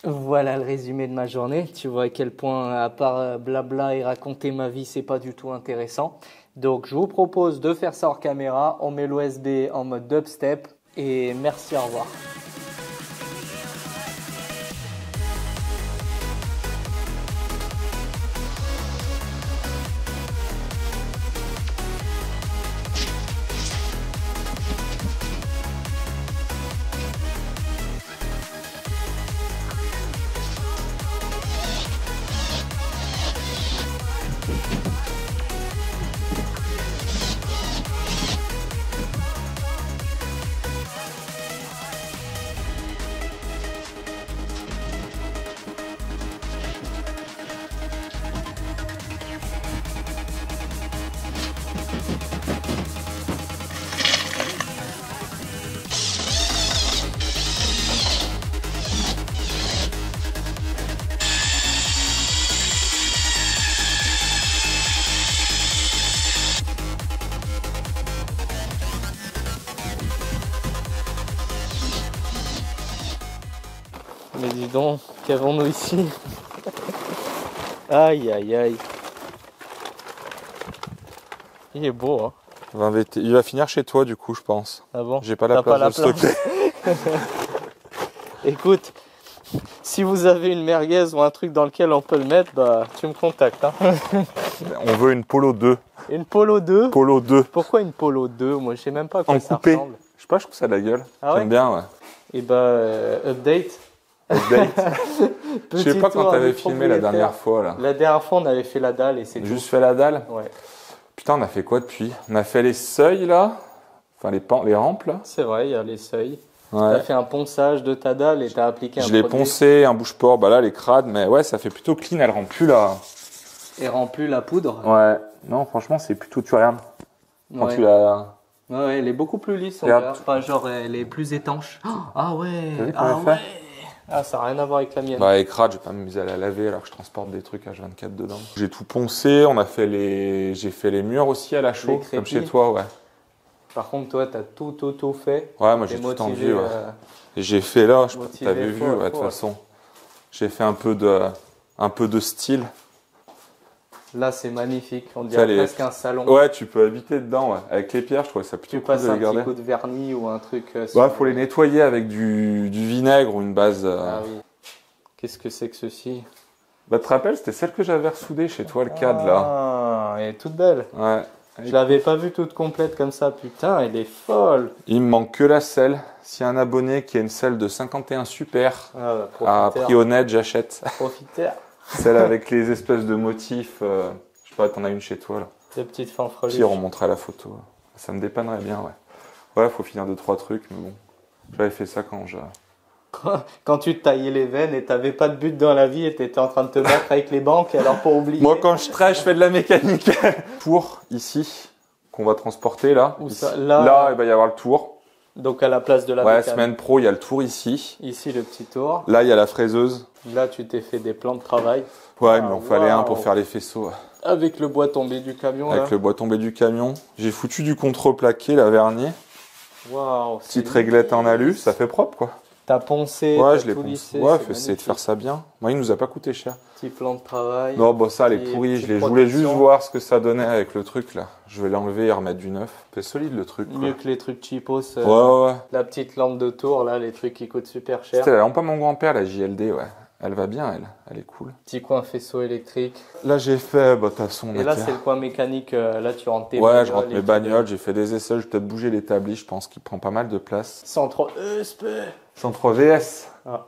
Voilà le résumé de ma journée. Tu vois à quel point à part blabla et raconter ma vie c'est pas du tout intéressant. Donc je vous propose de faire ça hors caméra. On met l'OSB en mode dubstep et merci, au revoir. donc, qu'avons-nous ici? Aïe, aïe, aïe. Il est beau, hein. Il va finir chez toi, du coup, je pense. Ah bon? J'ai pas la place de le stocker. Écoute, si vous avez une merguez ou un truc dans lequel on peut le mettre, bah tu me contactes. Hein. On veut une Polo 2. Une Polo 2? Polo 2. Pourquoi une Polo 2? Moi je sais même pas à quoi En ça coupé. ressemble. Je sais pas, je trouve ça de la gueule. Ah ouais? J'aime bien, ouais. Et bah update. Update. Je sais pas quand t'avais filmé la dernière fois là. La dernière fois on avait fait la dalle et c'est tout. Juste fait la dalle. Ouais. Putain, on a fait quoi depuis? On a fait les seuils là. Enfin les rampes là. C'est vrai, il y a les seuils. Ouais. T'as fait un ponçage de ta dalle et t'as appliqué un Je l'ai produit. poncé, un bouche-port, bah là les crades, mais ouais, ça fait plutôt clean, elle rend plus là. Et remplit la poudre. Ouais, non, franchement, c'est plutôt, tu regardes. Quand Ouais. tu la. Ouais, elle est beaucoup plus lisse. Regarde. Enfin, genre, elle est plus étanche. Ah ouais. T'as vu Ah comment elle ouais. Ah, ça n'a rien à voir avec la mienne. Bah, les crades, je vais pas m'amuser à la laver alors que je transporte des trucs H24 dedans. J'ai tout poncé, j'ai fait les murs aussi à la chaux, Les comme crépis. chez toi, ouais. Par contre, toi, t'as tout fait. Ouais, moi T'es j'ai tout motivé, tendu, ouais. Et j'ai fait là, je motivé, t'avais vu, faut, ouais, de toute faut. façon. J'ai fait un peu de style. Là, c'est magnifique. On Ça, dirait les- presque un salon. Ouais, tu peux habiter dedans, ouais. Avec les pierres, je trouvais ça plutôt Tu cool passes de un les garder. petit coup de vernis ou un truc. Ouais, faut les nettoyer avec du vinaigre ou une base. Ah oui. Qu'est-ce que c'est que ceci? Bah, tu te rappelles, c'était celle que j'avais ressoudée chez toi, le cadre là. Ah, elle est toute belle. Ouais. Je l'avais pas vue toute complète comme ça. Putain, elle est folle. Il me manque que la selle. S'il y a un abonné qui a une selle de 51 super, Ah, bah, à prix honnête, j'achète. Profiteur. Celle avec les espèces de motifs. Je sais pas, t'en as une chez toi là. Des petites fanfreluches. Puis on montrait la photo. Ça me dépannerait bien, ouais. Ouais, faut finir 2-3 trucs, mais bon. J'avais fait ça quand j'ai. Quand tu te taillais les veines et t'avais pas de but dans la vie et t'étais en train de te battre avec les banques, alors pour oublier. Moi, quand je traite, je fais de la mécanique. Tour, ici, qu'on va transporter là. Où Ici. ça Là, Là, il va y avoir le tour. Donc à la place de la Ouais, bécane. semaine pro, il y a le tour ici. Ici le petit tour. Là, il y a la fraiseuse. Là tu t'es fait des plans de travail. Ouais, Ah, il m'en fallait un pour waouh. faire les faisceaux. Ouais. Avec le bois tombé du camion Avec là. le bois tombé du camion. J'ai foutu du contreplaqué, la vernis. Waouh. Petite réglette en alu, ça fait propre quoi. T'as poncé, Ouais, t'as je l'ai tout poncé. lissé. Ouais, c'est faut essayer de magnifique. faire ça bien. Moi, il nous a pas coûté cher. Petit plan de travail. Non, bon, ça, elle est Petit- pourrie. petite Je voulais juste protection. voir ce que ça donnait avec le truc là. Je vais l'enlever et remettre du neuf. C'est solide le truc. Quoi. Mieux que les trucs cheapos. Ouais, ouais, ouais. La petite lampe de tour là, les trucs qui coûtent super cher. C'était la lampe à mon grand-père, la JLD, ouais. Elle va bien, elle. Elle est cool. Petit coin faisceau électrique. Là, j'ai fait, bah, de toute façon, on Et a là qu'à- c'est le coin mécanique. Là tu rentres tes Ouais, bagnoles je rentre et mes tu- bagnoles, j'ai fait des essais, je vais peut-être bouger l'établi, je pense qu'il prend pas mal de place. Centre ESP. Centre VS. Ah.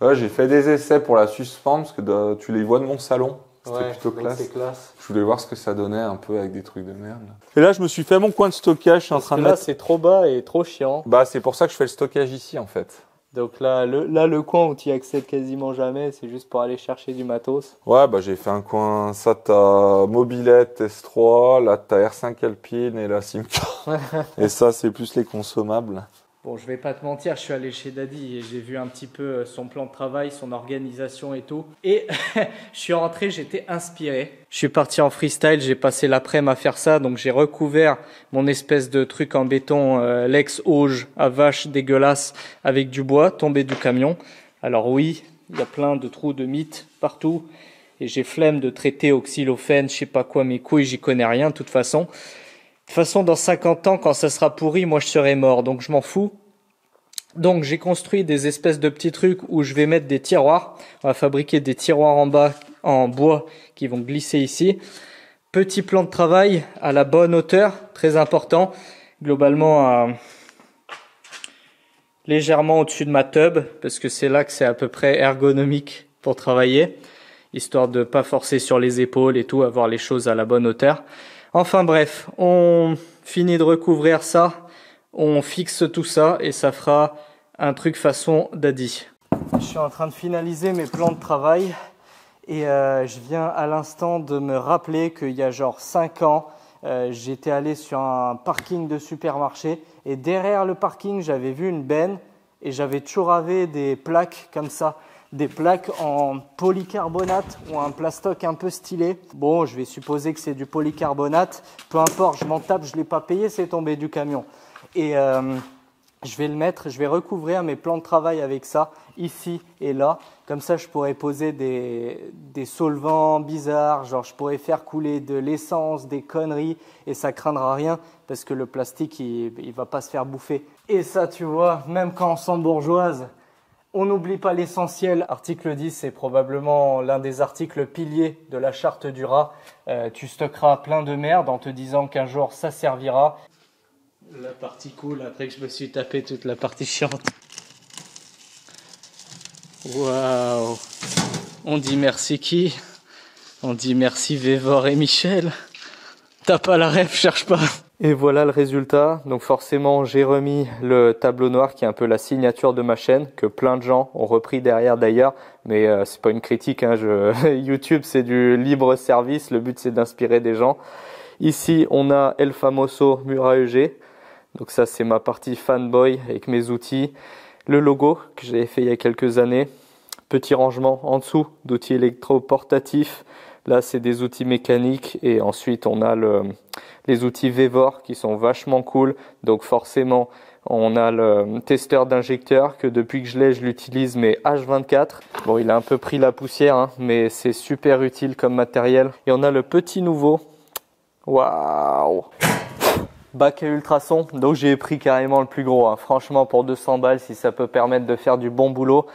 Ouais, j'ai fait des essais pour la suspendre, parce que tu les vois de mon salon. C'était Ouais, plutôt donc classe. c'est classe. Je voulais voir ce que ça donnait un peu avec des trucs de merde. Et là, je me suis fait mon coin de stockage, je suis en Parce train que de là mettre... c'est trop bas et trop chiant. Bah, c'est pour ça que je fais le stockage ici, en fait. Donc là, le coin où tu y accèdes quasiment jamais, c'est juste pour aller chercher du matos. Ouais, bah, j'ai fait un coin, ça, t'as Mobilette S3, là, t'as R5 Alpine et la Simca. Et ça, c'est plus les consommables. Bon, je vais pas te mentir, je suis allé chez Daddy et j'ai vu un petit peu son plan de travail, son organisation et tout. Et je suis rentré, j'étais inspiré. Je suis parti en freestyle, j'ai passé l'après-midi à faire ça, donc j'ai recouvert mon espèce de truc en béton, l'ex-auge à vache dégueulasse avec du bois tombé du camion. Alors oui, il y a plein de trous de mythes partout et j'ai flemme de traiter au xylophène, je sais pas quoi, mes couilles, j'y connais rien de toute façon. De toute façon, dans 50 ans, quand ça sera pourri, moi je serai mort, donc je m'en fous. Donc j'ai construit des espèces de petits trucs où je vais mettre des tiroirs. On va fabriquer des tiroirs en bas en bois qui vont glisser ici. Petit plan de travail à la bonne hauteur, très important. Globalement légèrement au-dessus de ma tub, parce que c'est là que c'est à peu près ergonomique pour travailler, histoire de pas forcer sur les épaules et tout, avoir les choses à la bonne hauteur. Enfin bref, on finit de recouvrir ça, on fixe tout ça et ça fera un truc façon Daddy. Je suis en train de finaliser mes plans de travail et je viens à l'instant de me rappeler qu'il y a genre 5 ans, j'étais allé sur un parking de supermarché et derrière le parking, j'avais vu une benne et j'avais chouravé des plaques comme ça. Des plaques en polycarbonate ou un plastoc un peu stylé. Bon, je vais supposer que c'est du polycarbonate. Peu importe, je m'en tape, je ne l'ai pas payé, c'est tombé du camion. Et je vais le mettre, je vais recouvrir mes plans de travail avec ça, ici et là. Comme ça, je pourrais poser des solvants bizarres, genre je pourrais faire couler de l'essence, des conneries, et ça craindra rien parce que le plastique, il va pas se faire bouffer. Et ça, tu vois, même quand on sent bourgeoise, on n'oublie pas l'essentiel. Article 10, c'est probablement l'un des articles piliers de la charte du rat. Tu stockeras plein de merde en te disant qu'un jour ça servira. La partie cool, après que je me suis tapé toute la partie chiante. Waouh! On dit merci qui? On dit merci Vévor et Michel. T'as pas la ref, cherche pas. Et voilà le résultat. Donc forcément, j'ai remis le tableau noir qui est un peu la signature de ma chaîne, que plein de gens ont repris derrière d'ailleurs. Mais c'est pas une critique, hein. YouTube, c'est du libre service. Le but, c'est d'inspirer des gens. Ici, on a El Famoso mur à EG. Donc ça, c'est ma partie fanboy avec mes outils. Le logo que j'avais fait il y a quelques années. Petit rangement en dessous d'outils électroportatifs. Là, c'est des outils mécaniques. Et ensuite, on a les outils Vévor qui sont vachement cool. Donc forcément, on a le testeur d'injecteur que depuis que je l'ai, je l'utilise, mais H24. Bon, il a un peu pris la poussière, hein, mais c'est super utile comme matériel. Et on a le petit nouveau. Waouh! Bac à ultrasons, donc j'ai pris carrément le plus gros, hein. Franchement pour 200 balles, si ça peut permettre de faire du bon boulot.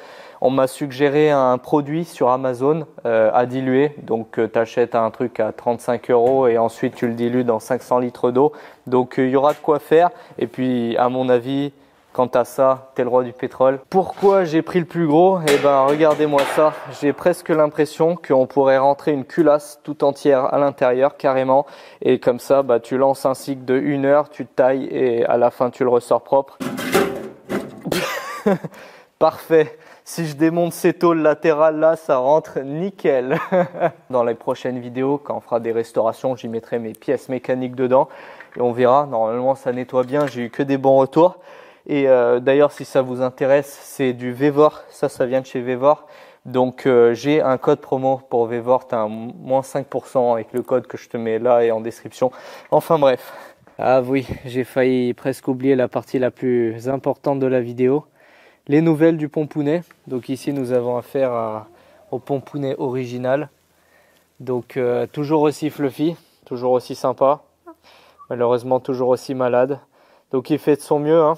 On m'a suggéré un produit sur Amazon à diluer, donc tu achètes un truc à 35 € et ensuite tu le dilues dans 500 litres d'eau. Donc il y aura de quoi faire, et puis à mon avis, quant à ça, t'es le roi du pétrole. Pourquoi j'ai pris le plus gros? Eh ben regardez-moi ça, j'ai presque l'impression qu'on pourrait rentrer une culasse tout entière à l'intérieur carrément, et comme ça bah, tu lances un cycle de 1 heure, tu tailles et à la fin tu le ressors propre. Parfait. Si je démonte ces tôles latérales là, ça rentre nickel. Dans les prochaines vidéos, quand on fera des restaurations, j'y mettrai mes pièces mécaniques dedans et on verra. Normalement ça nettoie bien, j'ai eu que des bons retours. Et d'ailleurs, si ça vous intéresse, c'est du Vévor. Ça vient de chez Vévor. Donc, j'ai un code promo pour Vévor. Tu as un moins 5% avec le code que je te mets là et en description. Enfin bref. Ah oui, j'ai failli presque oublier la partie la plus importante de la vidéo. Les nouvelles du Pompounet. Donc ici, nous avons affaire au Pompounet original. Donc, toujours aussi fluffy, toujours aussi sympa. Malheureusement, toujours aussi malade. Donc, il fait de son mieux, hein.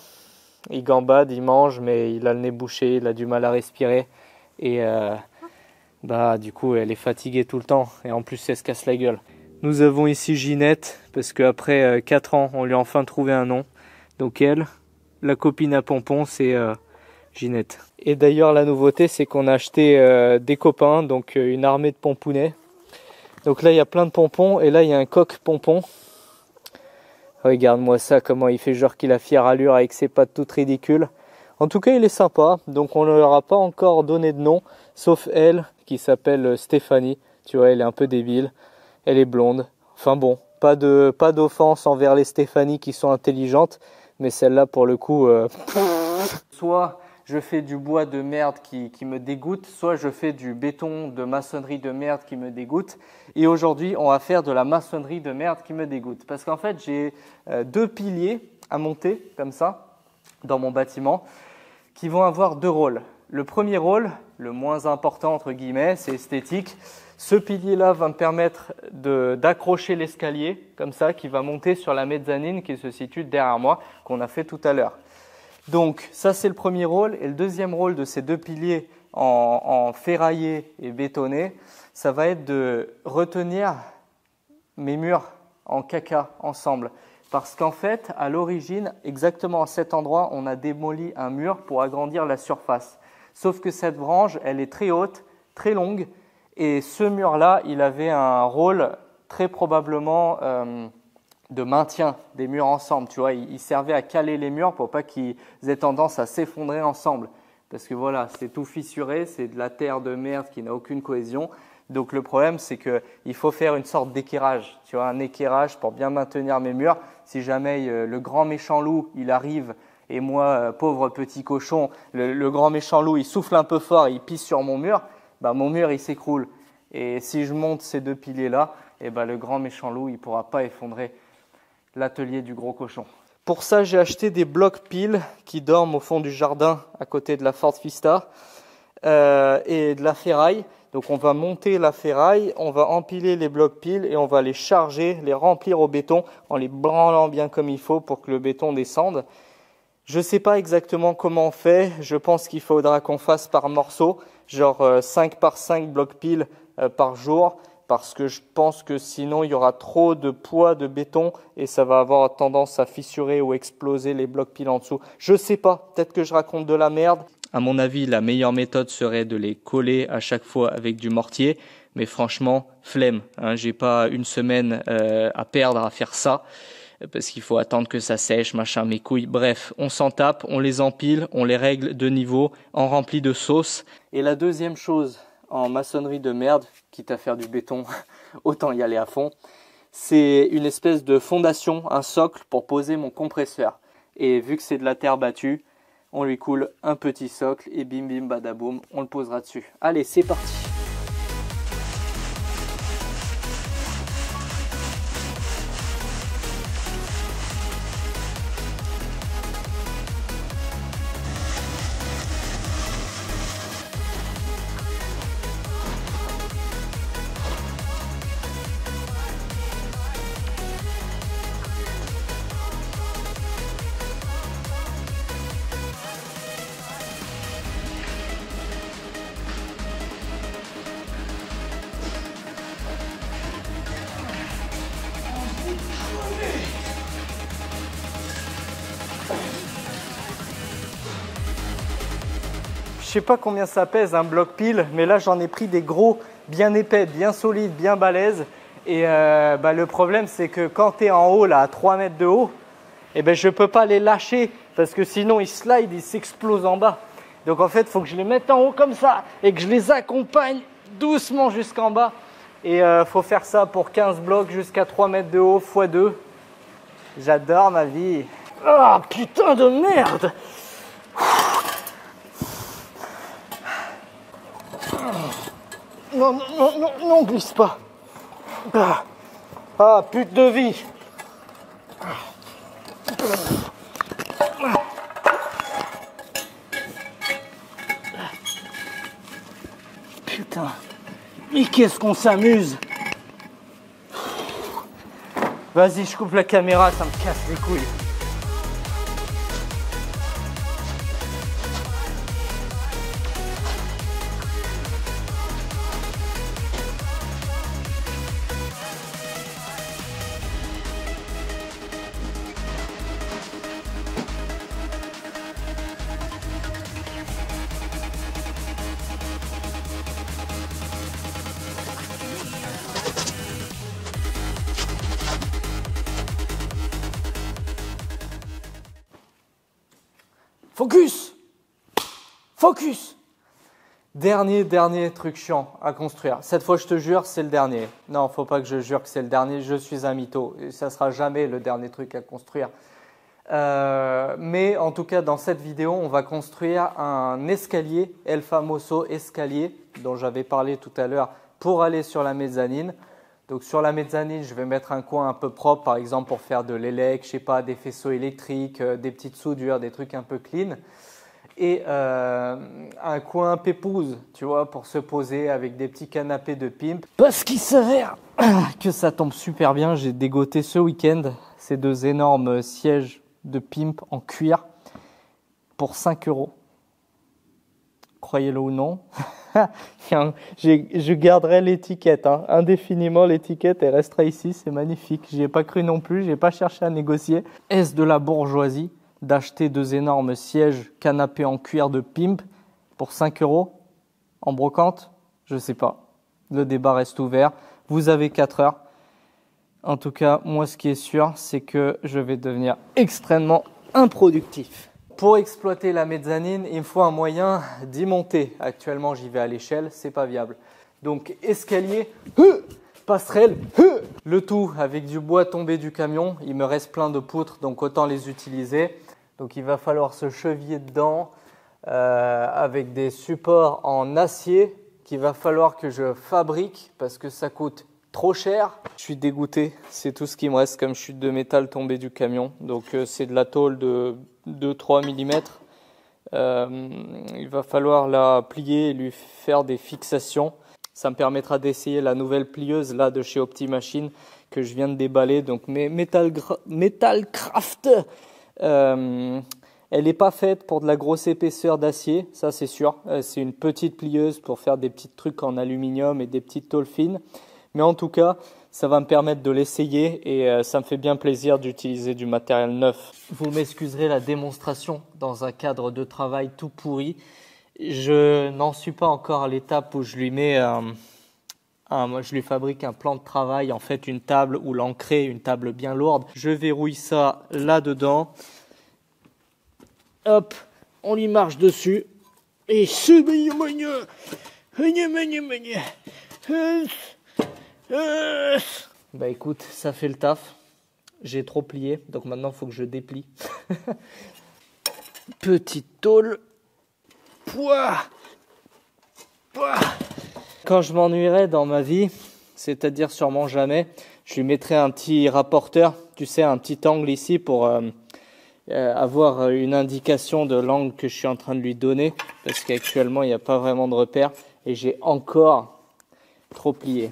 Il gambade, il mange, mais il a le nez bouché, il a du mal à respirer. Et bah, du coup, elle est fatiguée tout le temps. Et en plus, elle se casse la gueule. Nous avons ici Ginette, parce qu'après 4 ans, on lui a enfin trouvé un nom. Donc elle, la copine à Pompon, c'est Ginette. Et d'ailleurs, la nouveauté, c'est qu'on a acheté des copains, donc une armée de pompounets. Donc là, il y a plein de pompons, et là, il y a un coq pompon. Regarde-moi ça, comment il fait genre qu'il a fière allure avec ses pattes toutes ridicules. En tout cas, il est sympa, donc on ne leur a pas encore donné de nom, sauf elle, qui s'appelle Stéphanie. Tu vois, elle est un peu débile, elle est blonde. Enfin bon, pas d'offense envers les Stéphanie qui sont intelligentes, mais celle-là, pour le coup... Soit je fais du bois de merde qui me dégoûte, soit je fais du béton de maçonnerie de merde qui me dégoûte. Et aujourd'hui, on va faire de la maçonnerie de merde qui me dégoûte. Parce qu'en fait, j'ai 2 piliers à monter, comme ça, dans mon bâtiment, qui vont avoir 2 rôles. Le premier rôle, le moins important entre guillemets, c'est esthétique. Ce pilier-là va me permettre d'accrocher l'escalier, comme ça, qui va monter sur la mezzanine qui se situe derrière moi, qu'on a fait tout à l'heure. Donc ça c'est le premier rôle, et le deuxième rôle de ces 2 piliers en ferraillé et bétonné, ça va être de retenir mes murs en caca ensemble. Parce qu'en fait, à l'origine, exactement à cet endroit, on a démoli un mur pour agrandir la surface. Sauf que cette branche, elle est très haute, très longue, et ce mur-là, il avait un rôle très probablement... de maintien des murs ensemble, tu vois, il servait à caler les murs pour pas qu'ils aient tendance à s'effondrer ensemble, parce que voilà, c'est tout fissuré, c'est de la terre de merde qui n'a aucune cohésion. Donc le problème, c'est que il faut faire une sorte d'équerrage, tu vois, un équerrage pour bien maintenir mes murs. Si jamais le grand méchant loup, il arrive, et moi, pauvre petit cochon, le grand méchant loup, il souffle un peu fort, il pisse sur mon mur, bah mon mur il s'écroule. Et si je monte ces 2 piliers là, et bah le grand méchant loup, il pourra pas effondrer l'atelier du gros cochon. pour ça, j'ai acheté des blocs piles qui dorment au fond du jardin à côté de la Ford Fiesta et de la ferraille. Donc on va monter la ferraille, on va empiler les blocs piles et on va les charger, les remplir au béton en les branlant bien comme il faut pour que le béton descende. Je ne sais pas exactement comment on fait, je pense qu'il faudra qu'on fasse par morceaux, genre 5 par 5 blocs piles par jour, parce que je pense que sinon il y aura trop de poids de béton et ça va avoir tendance à fissurer ou exploser les blocs piles en dessous. Je ne sais pas, peut-être que je raconte de la merde. À mon avis, la meilleure méthode serait de les coller à chaque fois avec du mortier, mais franchement, flemme, hein, j'ai pas une semaine à perdre à faire ça. Parce qu'il faut attendre que ça sèche, machin, mes couilles. Bref, on s'en tape, on les empile, on les règle de niveau, on remplit de sauce. Et la deuxième chose en maçonnerie de merde, quitte à faire du béton, autant y aller à fond, c'est une espèce de fondation, un socle pour poser mon compresseur. Et vu que c'est de la terre battue, on lui coule un petit socle et bim bim badaboum, on le posera dessus. Allez, c'est parti! Je sais pas combien ça pèse un bloc pile, mais là j'en ai pris des gros, bien épais, bien solides, bien balèzes. Et le problème c'est que quand tu es en haut, là, à 3 mètres de haut, je peux pas les lâcher parce que sinon ils slide, ils s'explosent en bas. Donc en fait, il faut que je les mette en haut comme ça et que je les accompagne doucement jusqu'en bas. Et faut faire ça pour 15 blocs jusqu'à 3 mètres de haut x 2. J'adore ma vie. Oh putain de merde! Non, non, non, non, non, glisse pas. Ah, pute de vie. Putain, mais qu'est-ce qu'on s'amuse. Vas-y, je coupe la caméra, ça me casse les couilles. Focus! Focus! Dernier truc chiant à construire. Cette fois, je te jure, c'est le dernier. Non, faut pas que je jure que c'est le dernier. Je suis un mytho. Et ça sera jamais le dernier truc à construire. Mais en tout cas, dans cette vidéo, on va construire un escalier, El Famoso escalier, dont j'avais parlé tout à l'heure, pour aller sur la mezzanine. Donc sur la mezzanine, je vais mettre un coin un peu propre, par exemple pour faire de l'élec, je sais pas, des faisceaux électriques, des petites soudures, des trucs un peu clean. Et un coin pépouze, tu vois, pour se poser avec des petits canapés de pimp. Parce qu'il s'avère que ça tombe super bien. J'ai dégoté ce week-end ces 2 énormes sièges de pimp en cuir pour 5 €. Croyez-le ou non. Je garderai l'étiquette, hein. Indéfiniment l'étiquette, elle restera ici, c'est magnifique. J'y ai pas cru non plus, j'ai pas cherché à négocier. Est-ce de la bourgeoisie d'acheter 2 énormes sièges canapés en cuir de pimp pour 5 € en brocante? Je sais pas. Le débat reste ouvert. Vous avez 4 heures. En tout cas, moi ce qui est sûr, c'est que je vais devenir extrêmement improductif. Pour exploiter la mezzanine, il me faut un moyen d'y monter. Actuellement, j'y vais à l'échelle, c'est pas viable. Donc escalier, passerelle, le tout avec du bois tombé du camion. Il me reste plein de poutres, donc autant les utiliser. Donc il va falloir se cheviller dedans avec des supports en acier qu'il va falloir que je fabrique parce que ça coûte Trop cher, je suis dégoûté. C'est tout ce qui me reste comme chute de métal tombée du camion. Donc c'est de la tôle de 2-3 mm. Il va falloir la plier et lui faire des fixations. Ça me permettra d'essayer la nouvelle plieuse là de chez Optimachine que je viens de déballer. Donc Metalcraft, elle n'est pas faite pour de la grosse épaisseur d'acier, ça c'est sûr. C'est une petite plieuse pour faire des petits trucs en aluminium et des petites tôles fines. Mais en tout cas, ça va me permettre de l'essayer et ça me fait bien plaisir d'utiliser du matériel neuf. Vous m'excuserez la démonstration dans un cadre de travail tout pourri. Je n'en suis pas encore à l'étape où je lui mets je lui fabrique un plan de travail, en fait une table ou l'ancrer, une table bien lourde. Je verrouille ça là-dedans. Hop, on lui marche dessus. Et bah écoute, ça fait le taf. J'ai trop plié, donc maintenant il faut que je déplie. Petite tôle. Pouah. Quand je m'ennuierai dans ma vie, c'est-à-dire sûrement jamais, je lui mettrai un petit rapporteur, tu sais, un petit angle ici pour avoir une indication de l'angle que je suis en train de lui donner, parce qu'actuellement il n'y a pas vraiment de repère et j'ai encore trop plié.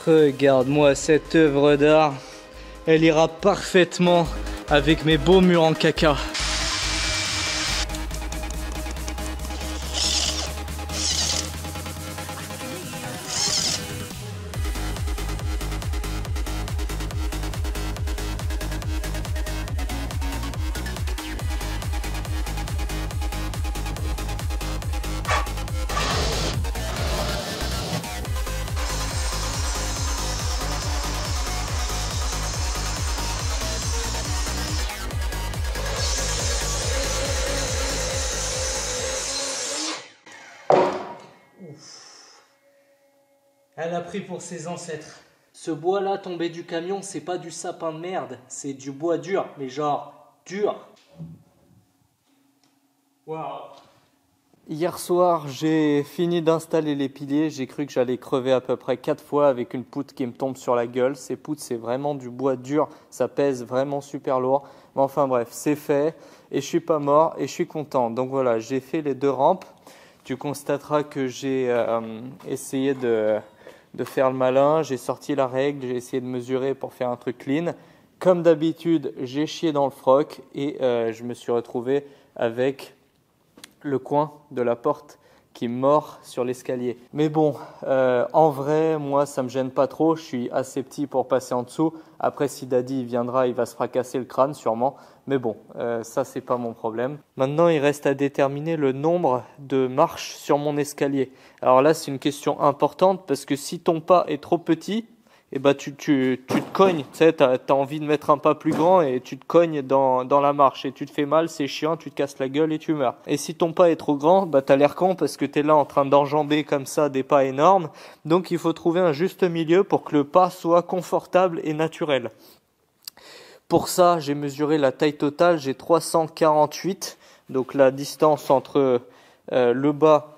Regarde-moi cette œuvre d'art, elle ira parfaitement avec mes beaux murs en caca. Elle a pris pour ses ancêtres. Ce bois-là tombé du camion, c'est pas du sapin de merde, c'est du bois dur, mais genre dur. Waouh. Hier soir, j'ai fini d'installer les piliers. J'ai cru que j'allais crever à peu près 4 fois avec une poutre qui me tombe sur la gueule. Ces poutres, c'est vraiment du bois dur, ça pèse vraiment super lourd. Mais enfin bref, c'est fait et je suis pas mort et je suis content. Donc voilà, j'ai fait les 2 rampes. Tu constateras que j'ai essayé de faire le malin, j'ai sorti la règle, j'ai essayé de mesurer pour faire un truc clean. Comme d'habitude, j'ai chié dans le froc et je me suis retrouvé avec le coin de la porte qui mord sur l'escalier. Mais bon, en vrai, moi, ça me gêne pas trop. Je suis assez petit pour passer en dessous. Après, si Daddy viendra, il va se fracasser le crâne sûrement. Mais bon, ça, c'est pas mon problème. Maintenant, il reste à déterminer le nombre de marches sur mon escalier. Alors là, c'est une question importante parce que si ton pas est trop petit, eh ben, tu te cognes. Tu sais, t'as envie de mettre un pas plus grand et tu te cognes dans la marche et tu te fais mal, c'est chiant, tu te casses la gueule et tu meurs. Et si ton pas est trop grand, bah, t'as l'air con parce que t'es là en train d'enjamber comme ça des pas énormes. Donc, il faut trouver un juste milieu pour que le pas soit confortable et naturel. Pour ça, j'ai mesuré la taille totale, j'ai 348. Donc la distance entre le bas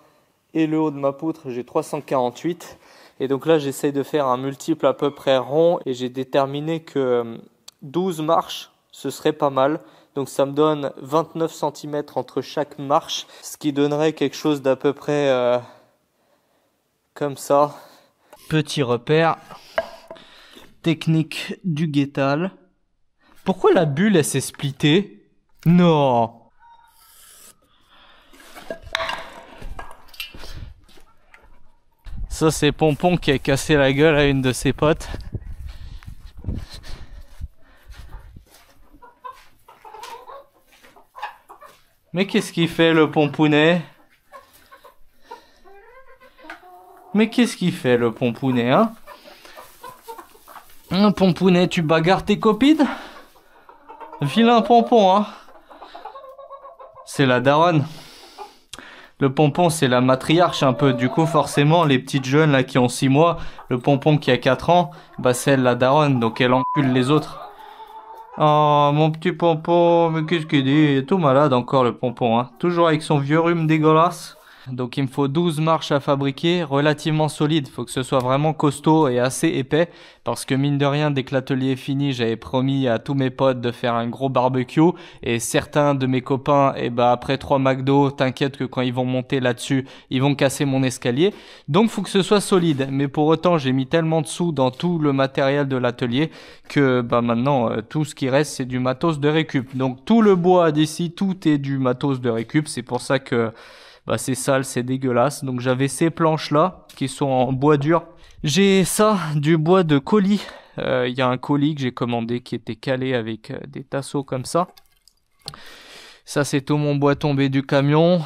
et le haut de ma poutre, j'ai 348. Et donc là, j'essaye de faire un multiple à peu près rond et j'ai déterminé que 12 marches, ce serait pas mal. Donc ça me donne 29 cm entre chaque marche, ce qui donnerait quelque chose d'à peu près comme ça. Petit repère, technique du guettal. Pourquoi la bulle, elle s'est splittée? Non. Ça, c'est Pompon qui a cassé la gueule à une de ses potes. Mais qu'est-ce qu'il fait, le Pompounet? Mais qu'est-ce qu'il fait, le Pompounet, hein? Pompounet, tu bagarres tes copines? Vilain Pompon, hein? C'est la daronne. Le pompon, c'est la matriarche un peu. Du coup, forcément, les petites jeunes là qui ont 6 mois, le pompon qui a 4 ans, bah c'est elle la daronne, donc elle encule les autres. Oh, mon petit pompon, mais qu'est-ce qu'il dit? Il est tout malade encore le pompon, hein. Toujours avec son vieux rhume dégueulasse. Donc il me faut 12 marches à fabriquer, relativement solides. Il faut que ce soit vraiment costaud et assez épais. Parce que mine de rien, dès que l'atelier est fini, j'avais promis à tous mes potes de faire un gros barbecue. Et certains de mes copains, après 3 McDo, t'inquiète que quand ils vont monter là-dessus, ils vont casser mon escalier. Donc faut que ce soit solide. Mais pour autant, j'ai mis tellement de sous dans tout le matériel de l'atelier que maintenant, tout ce qui reste, c'est du matos de récup. Donc tout le bois d'ici, tout est du matos de récup. C'est pour ça que c'est sale, c'est dégueulasse. Donc j'avais ces planches là qui sont en bois dur. J'ai ça, du bois de colis. Il y a un colis que j'ai commandé qui était calé avec des tasseaux comme ça. Ça c'est tout mon bois tombé du camion.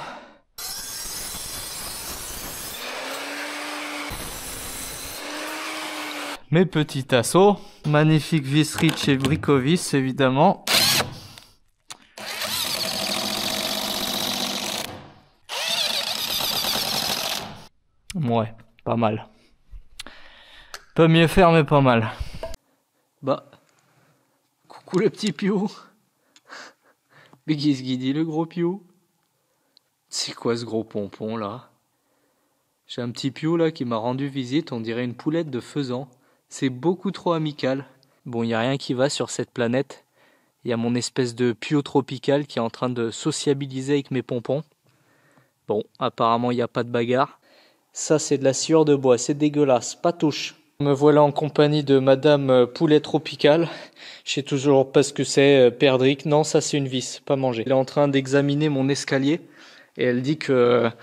Mes petits tasseaux. Magnifique visserie de chez Bricovis évidemment. Ouais, pas mal. Peut mieux faire, mais pas mal. Coucou le petit Piou. Mais qu'est-ce qu'il dit le gros Piou? C'est quoi ce gros pompon là? J'ai un petit Piou là qui m'a rendu visite, on dirait une poulette de faisan. C'est beaucoup trop amical. Bon, il n'y a rien qui va sur cette planète. Il y a mon espèce de Piou tropical qui est en train de sociabiliser avec mes pompons. Bon, apparemment il n'y a pas de bagarre. Ça, c'est de la sciure de bois, c'est dégueulasse, pas touche. Me voilà en compagnie de Madame Poulet Tropicale. Je sais toujours pas ce que c'est, perdric. Non, ça c'est une vis, pas manger. Elle est en train d'examiner mon escalier et elle dit que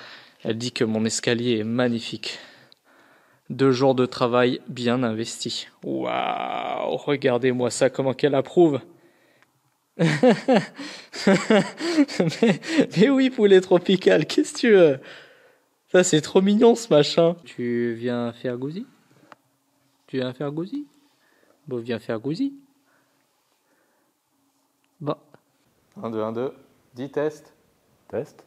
mon escalier est magnifique. 2 jours de travail bien investis. Waouh, regardez-moi ça, comment qu'elle approuve. mais oui, Poulet Tropicale, qu'est-ce que tu veux? Ça, c'est trop mignon, ce machin. Tu viens faire gousi? Tu viens faire gousi? Bon, viens faire gousi. 1, 2, 1, 2. 10 tests. Test.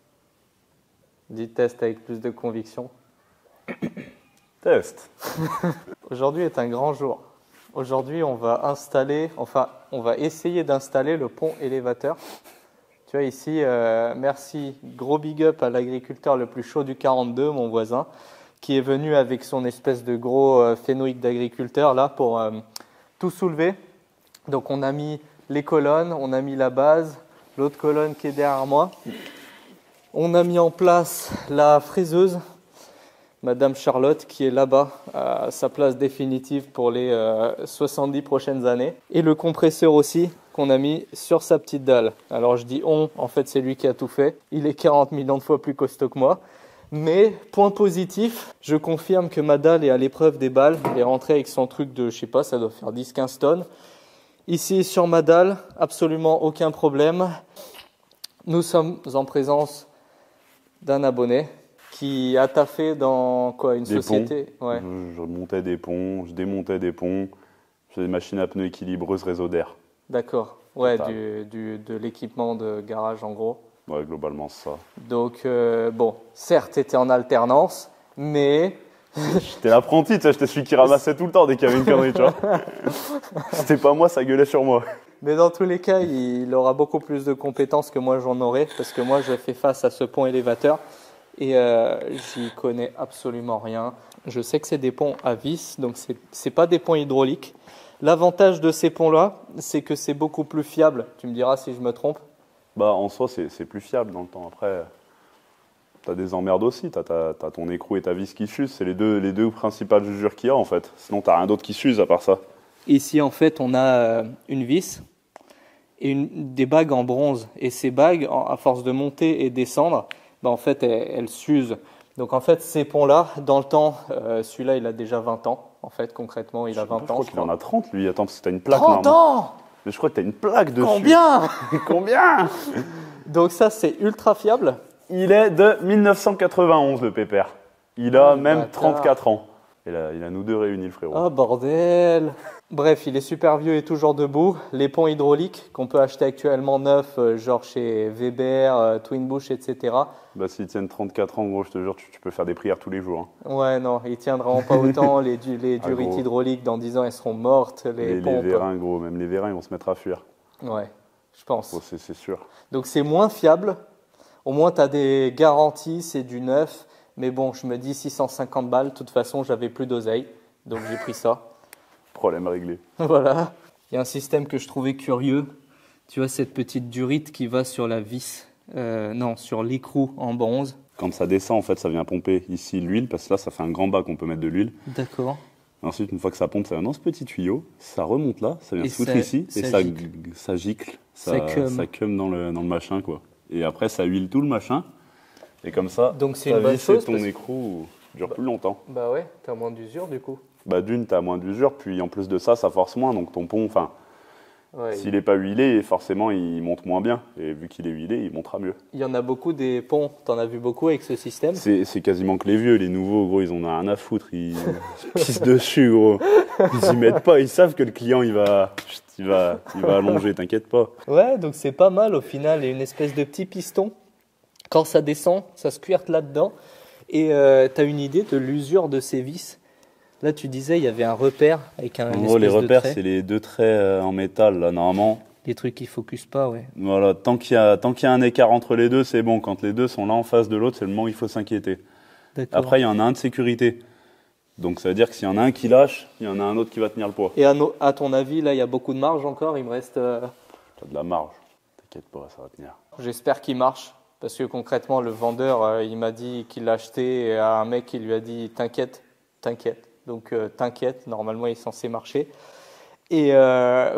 10 tests avec plus de conviction. Test. Aujourd'hui est un grand jour. Aujourd'hui, on va essayer d'installer le pont élévateur. Tu vois ici, merci, gros big up à l'agriculteur le plus chaud du 42, mon voisin, qui est venu avec son espèce de gros phénoïque d'agriculteur là pour tout soulever. Donc on a mis les colonnes, on a mis la base, l'autre colonne qui est derrière moi. On a mis en place la fraiseuse, Madame Charlotte, qui est là-bas, à sa place définitive pour les 70 prochaines années. Et le compresseur aussi, qu'on a mis sur sa petite dalle. Alors je dis on, en fait c'est lui qui a tout fait. Il est 40 millions de fois plus costaud que moi. Mais, point positif, je confirme que ma dalle est à l'épreuve des balles. Elle est rentrée avec son truc de, je sais pas, ça doit faire 10-15 tonnes. Ici, sur ma dalle, absolument aucun problème. Nous sommes en présence d'un abonné qui a taffé dans quoi, une société. Ouais. Je montais des ponts, je démontais des ponts, je faisais des machines à pneus équilibreuses, réseau d'air. D'accord, ouais, de l'équipement de garage en gros. Ouais, globalement c'est ça. Donc, bon, certes, t'étais en alternance, mais... J'étais l'apprenti, tu sais, j'étais celui qui ramassait tout le temps dès qu'il y avait une connerie, tu vois. C'était pas moi, ça gueulait sur moi. Mais dans tous les cas, il aura beaucoup plus de compétences que moi j'en aurai, parce que moi, je fais face à ce pont élévateur et j'y connais absolument rien. Je sais que c'est des ponts à vis, donc c'est pas des ponts hydrauliques. L'avantage de ces ponts-là, c'est que c'est beaucoup plus fiable. Tu me diras si je me trompe. Bah, en soi, c'est plus fiable dans le temps. Après, t'as des emmerdes aussi. T'as ton écrou et ta vis qui s'usent. C'est les deux principales usures qu'il y a, en fait. Sinon, t'as rien d'autre qui s'use à part ça. Ici, en fait, on a une vis et des bagues en bronze. Et ces bagues, à force de monter et descendre, en fait, elles s'usent. Donc, en fait, ces ponts-là, dans le temps, celui-là, il a déjà 20 ans. En fait, concrètement, il a 20 ans. Je crois qu'il en a 30, lui. Attends, parce que t'as une plaque. 30 ans! Mais je crois que t'as une plaque dessus. Combien? Combien? Donc ça, c'est ultra fiable. Il est de 1991, le pépère. Il a même 34 ans. Et là, il a nous deux réunis, le frérot. Oh, bordel! Bref, il est super vieux et toujours debout. Les ponts hydrauliques qu'on peut acheter actuellement neufs, genre chez Weber, Twin Bush, etc. Bah, s'ils tiennent 34 ans, gros, je te jure, tu peux faire des prières tous les jours. Hein. Ouais, non, ils tiendront pas autant. Les durites gros. hydrauliques, dans 10 ans, elles seront mortes. Les pompes. Vérins, gros, même les vérins, ils vont se mettre à fuir. Ouais, je pense. Gros, c'est sûr. Donc c'est moins fiable. Au moins, tu as des garanties, c'est du neuf. Mais bon, je me dis 650 balles. De toute façon, j'avais plus d'oseille. Donc j'ai pris ça. Problème réglé. Voilà. Il y a un système que je trouvais curieux. Tu vois cette petite durite qui va sur la vis, non, sur l'écrou en bronze. Quand ça descend, en fait, ça vient pomper ici l'huile, parce que là, ça fait un grand bac qu'on peut mettre de l'huile. D'accord. Ensuite, une fois que ça pompe, ça vient dans ce petit tuyau, ça remonte là, ça vient Et se foutre ça- ici, ça et ça gicle. ça gicle, Ça cum. ça cum dans le machin, quoi. Et après, ça huile tout le machin, et comme ça, Donc c'est ta une bonne vis et chose ton parce- écrou dure plus longtemps. Bah ouais, t'as moins d'usure du coup. Bah d'une, t'as moins d'usure, puis en plus de ça, ça force moins, donc ton pont, enfin, Ouais, s'il n'est pas huilé, forcément, il monte moins bien, et vu qu'il est huilé, il montera mieux. il y en a beaucoup des ponts. T'en as vu beaucoup avec ce système? C'est quasiment que les vieux, les nouveaux, gros, ils en ont rien à foutre, ils se pissent dessus, gros. Ils y mettent pas, ils savent que le client, il va allonger, t'inquiète pas. Ouais, donc c'est pas mal au final. Il y a une espèce de petit piston. Quand ça descend, ça squirte là-dedans. Et t'as une idée de l'usure de ces vis? Là, tu disais, il y avait un repère avec un En une gros, les espèce de repères, trait. c'est les 2 traits en métal, là, normalement. Des trucs qui focusent pas, ouais. Voilà, tant qu'il y a un écart entre les deux, c'est bon. Quand les deux sont l'un en face de l'autre, c'est le moment où il faut s'inquiéter. D'accord. Après, il y en a un de sécurité. Donc, ça veut dire que s'il y en a un qui lâche, il y en a un autre qui va tenir le poids. Et à ton avis, là, il y a beaucoup de marge encore. Il me reste. T'as de la marge. T'inquiète pas, ça va tenir. J'espère qu'il marche. Parce que concrètement, le vendeur, il m'a dit qu'il l'a acheté à un mec qui lui a dit t'inquiète, t'inquiète. Donc t'inquiète, normalement il est censé marcher. Et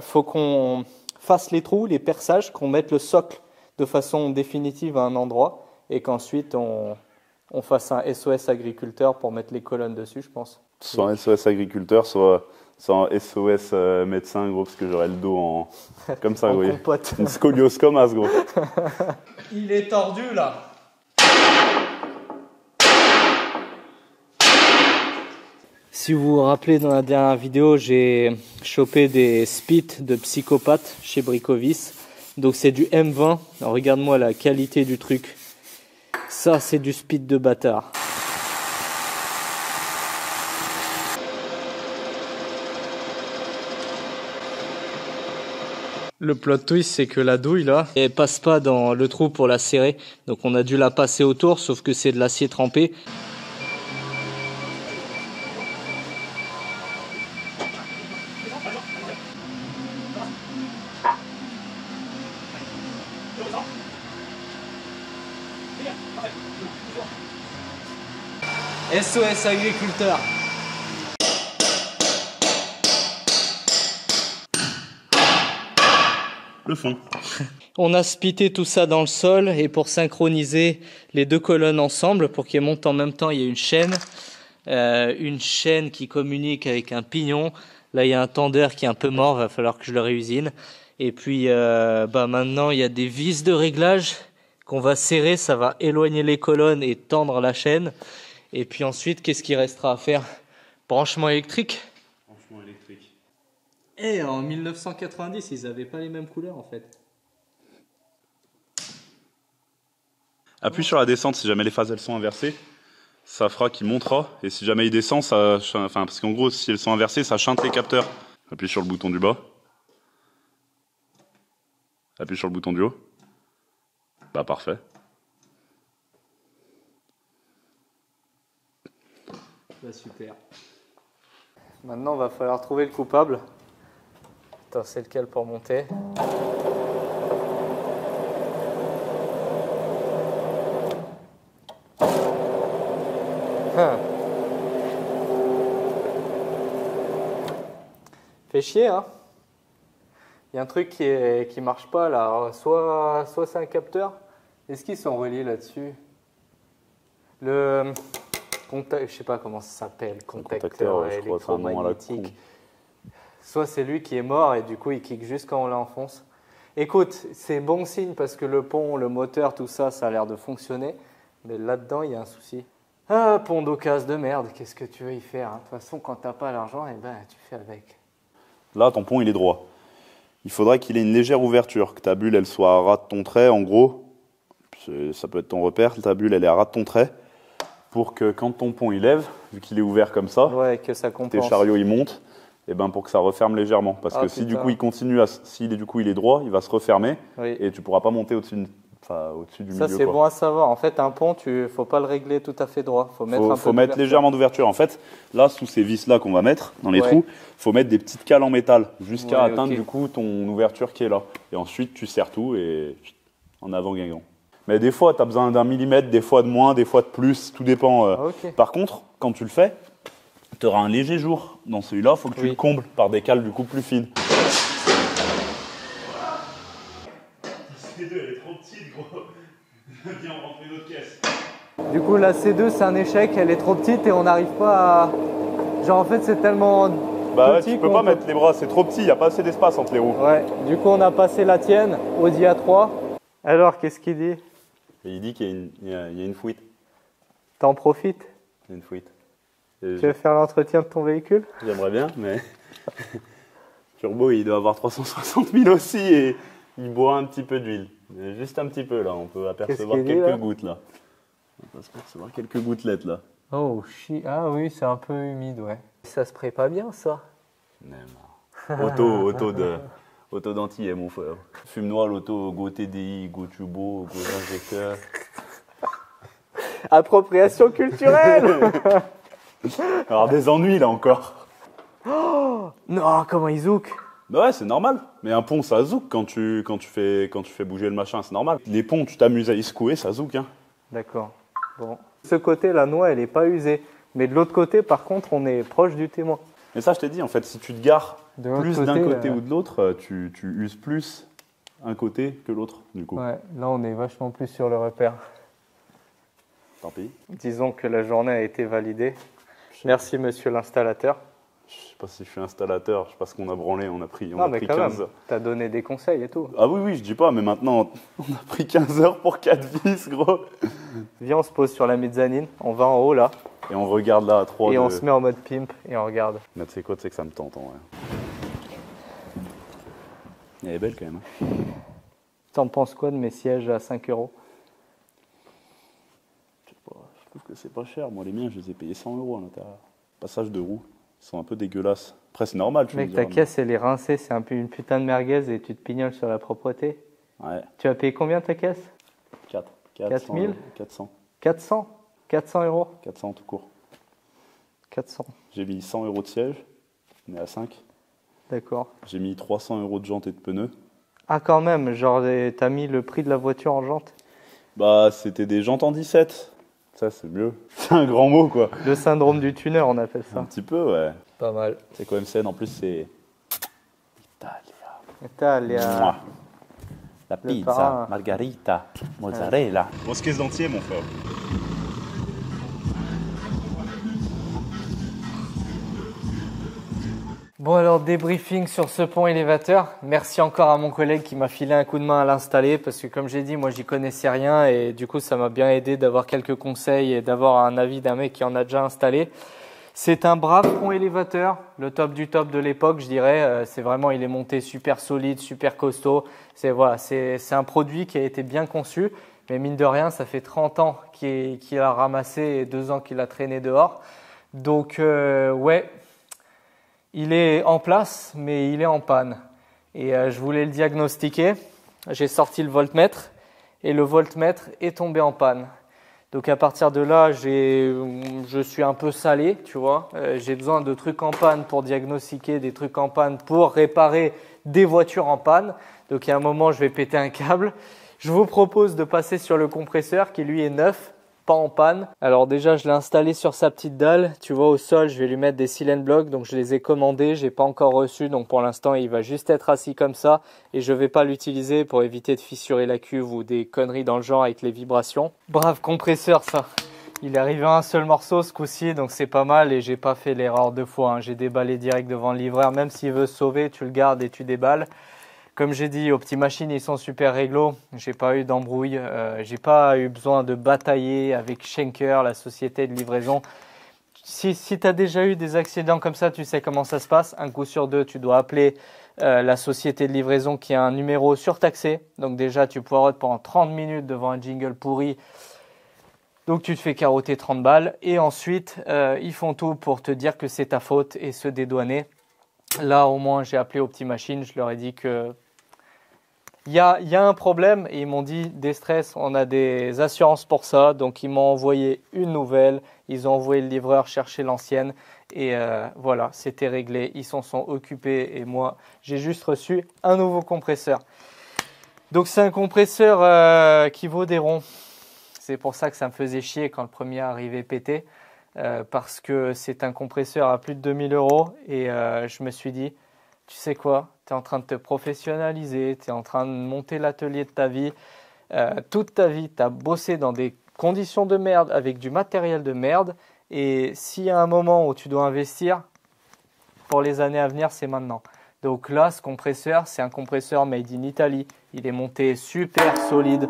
faut qu'on fasse les trous, les perçages, qu'on mette le socle de façon définitive à un endroit et qu'ensuite on fasse un SOS agriculteur pour mettre les colonnes dessus, je pense. Soit un SOS agriculteur, soit un SOS médecin, gros, parce que j'aurais le dos comme ça, En vous voyez. compote. Une scoliose comme as, gros. Il est tordu là. Si vous vous rappelez, dans la dernière vidéo, j'ai chopé des spits de psychopathe chez Bricovis. Donc c'est du M20. Alors, regarde-moi la qualité du truc. Ça, c'est du spit de bâtard. Le plot twist, c'est que la douille, là, elle passe pas dans le trou pour la serrer. Donc on a dû la passer autour, sauf que c'est de l'acier trempé. SOS agriculteur. Le fond. On a spité tout ça dans le sol et pour synchroniser les deux colonnes ensemble, pour qu'elles montent en même temps, il y a une chaîne qui communique avec un pignon. Là, il y a un tendeur qui est un peu mort, va falloir que je le réusine. Et puis, maintenant, il y a des vis de réglage qu'on va serrer, ça va éloigner les colonnes et tendre la chaîne. Et puis ensuite, qu'est-ce qui restera à faire? Branchement électrique. Branchement électrique. Et en 1990, ils n'avaient pas les mêmes couleurs en fait. Appuie sur la descente si jamais les phases elles sont inversées. Ça fera qu'il montera. Et si jamais il descend, parce qu'en gros, si elles sont inversées, ça chante les capteurs. Appuie sur le bouton du bas. Appuie sur le bouton du haut. Bah parfait. Bah, super. Maintenant, va falloir trouver le coupable. Attends, c'est lequel pour monter? Hein. Fait chier, hein? Il y a un truc qui marche pas là. Soit c'est un capteur. Est-ce qu'ils sont reliés là-dessus? Le contact, je sais pas comment ça s'appelle, contacteur contacteur, je crois, c'est un nom à la électromagnétique. Soit c'est lui qui est mort et du coup il kick juste quand on l'enfonce. Écoute, c'est bon signe parce que le pont, le moteur, tout ça, ça a l'air de fonctionner. Mais là-dedans, il y a un souci. Ah, pont d'occasion de merde, qu'est-ce que tu veux y faire, hein? De toute façon, quand t'as pas l'argent, eh ben, tu fais avec. Là, ton pont, il est droit. Il faudrait qu'il ait une légère ouverture, que ta bulle, elle soit à ras de ton trait, en gros. Ça peut être ton repère, ta bulle, elle est à ras de ton trait. Pour que quand ton pont, il lève, vu qu'il est ouvert comme ça, Ouais, que ça tes compense. chariots, ils montent, et ben pour que ça referme légèrement. Parce que si du coup, il continue, il est droit, il va se refermer, Oui. et tu pourras pas monter au-dessus du Ça, milieu. c'est quoi. bon à savoir. En fait, un pont, faut pas le régler tout à fait droit. Faut mettre un peu Faut mettre d'ouverture. légèrement d'ouverture. En fait, là, sous ces vis-là qu'on va mettre dans les Ouais. trous, faut mettre des petites cales en métal jusqu'à Ouais, atteindre ok. du coup ton ouverture qui est là. Et ensuite, tu serres tout et en avant Guingamp. Mais des fois, tu as besoin d'un millimètre, des fois de moins, des fois de plus, tout dépend. Ah, ok. Par contre, quand tu le fais, tu auras un léger jour. Dans celui-là, il faut que tu Oui. le combles par des cales du coup plus fines. C2, elle est trop petite, gros. Viens, on rentre une autre caisse. Du coup, la C2, c'est un échec. Elle est trop petite et on n'arrive pas à. Genre, en fait, c'est tellement. Bah ouais, petit tu peux qu'on pas mettre les bras, c'est trop petit, il n'y a pas assez d'espace entre les roues. Ouais. Du coup, on a passé la tienne, Audi A3. Alors, qu'est-ce qu'il dit? Et il dit qu'il y a une fuite. T'en profites? Il y a une fuite. Tu veux faire l'entretien de ton véhicule? J'aimerais bien, mais Turbo, il doit avoir 360 000 aussi et il boit un petit peu d'huile. Mais juste un petit peu là, on peut apercevoir qu'il dit, quelques là gouttes là. On peut apercevoir quelques gouttelettes là. Oh, shit. Ah oui, c'est un peu humide, ouais. Ça se prépare bien, ça. Même. Auto d'antillais, mon frère. Fume noir, l'auto, Go TDI, Go Turbo, Go injecteur. Appropriation culturelle. Alors des ennuis là encore. Non, comment il zouk? Bah ouais, c'est normal. Mais un pont, ça zouk quand tu fais bouger le machin, c'est normal. Les ponts, tu t'amuses à y secouer, ça zouk. Hein. D'accord. Bon. Ce côté, la noix, elle n'est pas usée. Mais de l'autre côté, par contre, on est proche du témoin. Mais ça, je t'ai dit, en fait, si tu te gares De l'autre plus d'un côté là. ou de l'autre, tu uses plus un côté que l'autre, du coup. Ouais, là, on est vachement plus sur le repère. Tant pis. Disons que la journée a été validée. Merci, monsieur l'installateur. Je sais pas si je suis installateur, je sais pas ce qu'on a branlé, on a pris Non, mais quand 15 même, heures. t'as donné des conseils et tout. Ah oui, oui, je dis pas, mais maintenant, on a pris 15 heures pour 4 vis, gros. Viens, on se pose sur la mezzanine. On va en haut, là. Et on regarde là à 3 Et on se met en mode pimp et on regarde. Mais tu sais quoi, tu sais que ça me tente, en vrai. Elle est belle quand même. Hein. T'en penses quoi de mes sièges à 5 €? Je sais pas, je trouve que c'est pas cher. Moi, les miens, je les ai payés 100 € à l'intérieur. Passage de roues, ils sont un peu dégueulasses. Après, c'est normal, tu me Mec, diras, ta caisse, elle est rincée. C'est un peu une putain de merguez et tu te pignoles sur la propreté. mais- Ouais, Tu as payé combien ta caisse? 400 000? 400. 400? 400 €? 400 tout court. 400. J'ai mis 100 € de siège, on est à 5. D'accord. J'ai mis 300 € de jantes et de pneus. Ah, quand même, genre, t'as mis le prix de la voiture en jante. Bah, c'était des jantes en 17. Ça, c'est mieux. C'est un grand mot, quoi. Le syndrome du tuner, on appelle Un ça. petit peu, ouais. Pas mal. C'est quoi MCN en plus, c'est. Italia. T'as les, Mouah. La le pizza, parrain. margarita, mozzarella. Grosse caisse d'entier, mon frère. Bon, alors, débriefing sur ce pont élévateur. Merci encore à mon collègue qui m'a filé un coup de main à l'installer parce que, comme j'ai dit, moi, j'y connaissais rien et du coup, ça m'a bien aidé d'avoir quelques conseils et d'avoir un avis d'un mec qui en a déjà installé. C'est un brave pont élévateur, le top du top de l'époque, je dirais. C'est vraiment, il est monté super solide, super costaud. C'est un produit qui a été bien conçu, mais mine de rien, ça fait 30 ans qu'il a ramassé et 2 ans qu'il a traîné dehors. Donc, ouais, il est en place, mais il est en panne. Et je voulais le diagnostiquer. J'ai sorti le voltmètre et le voltmètre est tombé en panne. Donc à partir de là, je suis un peu salé, tu vois. J'ai besoin de trucs en panne pour diagnostiquer, des trucs en panne pour réparer des voitures en panne. Donc il y a un moment, je vais péter un câble. Je vous propose de passer sur le compresseur qui lui est neuf, pas en panne. Alors déjà, je l'ai installé sur sa petite dalle. Tu vois, au sol, je vais lui mettre des silent blocks. Donc je les ai commandés, j'ai pas encore reçu. Donc pour l'instant, il va juste être assis comme ça. Et je vais pas l'utiliser pour éviter de fissurer la cuve ou des conneries dans le genre avec les vibrations. Brave compresseur, ça. Il est arrivé à un seul morceau ce coup-ci, donc c'est pas mal. Et j'ai pas fait l'erreur 2 fois. Hein. J'ai déballé direct devant le livreur. Même s'il veut se sauver, tu le gardes et tu déballes. Comme j'ai dit, aux petits machines, ils sont super réglo. J'ai pas eu d'embrouille. J'ai pas eu besoin de batailler avec Schenker, la société de livraison. si tu as déjà eu des accidents comme ça, tu sais comment ça se passe. Un coup sur deux, tu dois appeler la société de livraison qui a un numéro surtaxé. Donc déjà, tu poireautes pendant 30 minutes devant un jingle pourri. Donc tu te fais carotter 30 balles. Et ensuite, ils font tout pour te dire que c'est ta faute et se dédouaner. Là, au moins, j'ai appelé Optimachine. Je leur ai dit que il y a un problème. Et ils m'ont dit, Destress, on a des assurances pour ça. Donc ils m'ont envoyé une nouvelle. Ils ont envoyé le livreur chercher l'ancienne. Et voilà, c'était réglé. Ils s'en sont occupés. Et moi, j'ai juste reçu un nouveau compresseur. Donc c'est un compresseur qui vaut des ronds. C'est pour ça que ça me faisait chier quand le premier arrivait pété. Parce que c'est un compresseur à plus de 2000 €. Et je me suis dit, tu sais quoi, tu es en train de te professionnaliser, tu es en train de monter l'atelier de ta vie. Toute ta vie, tu as bossé dans des conditions de merde, avec du matériel de merde. Et s'il y a un moment où tu dois investir, pour les années à venir, c'est maintenant. Donc là, ce compresseur, c'est un compresseur made in Italy. Il est monté super solide.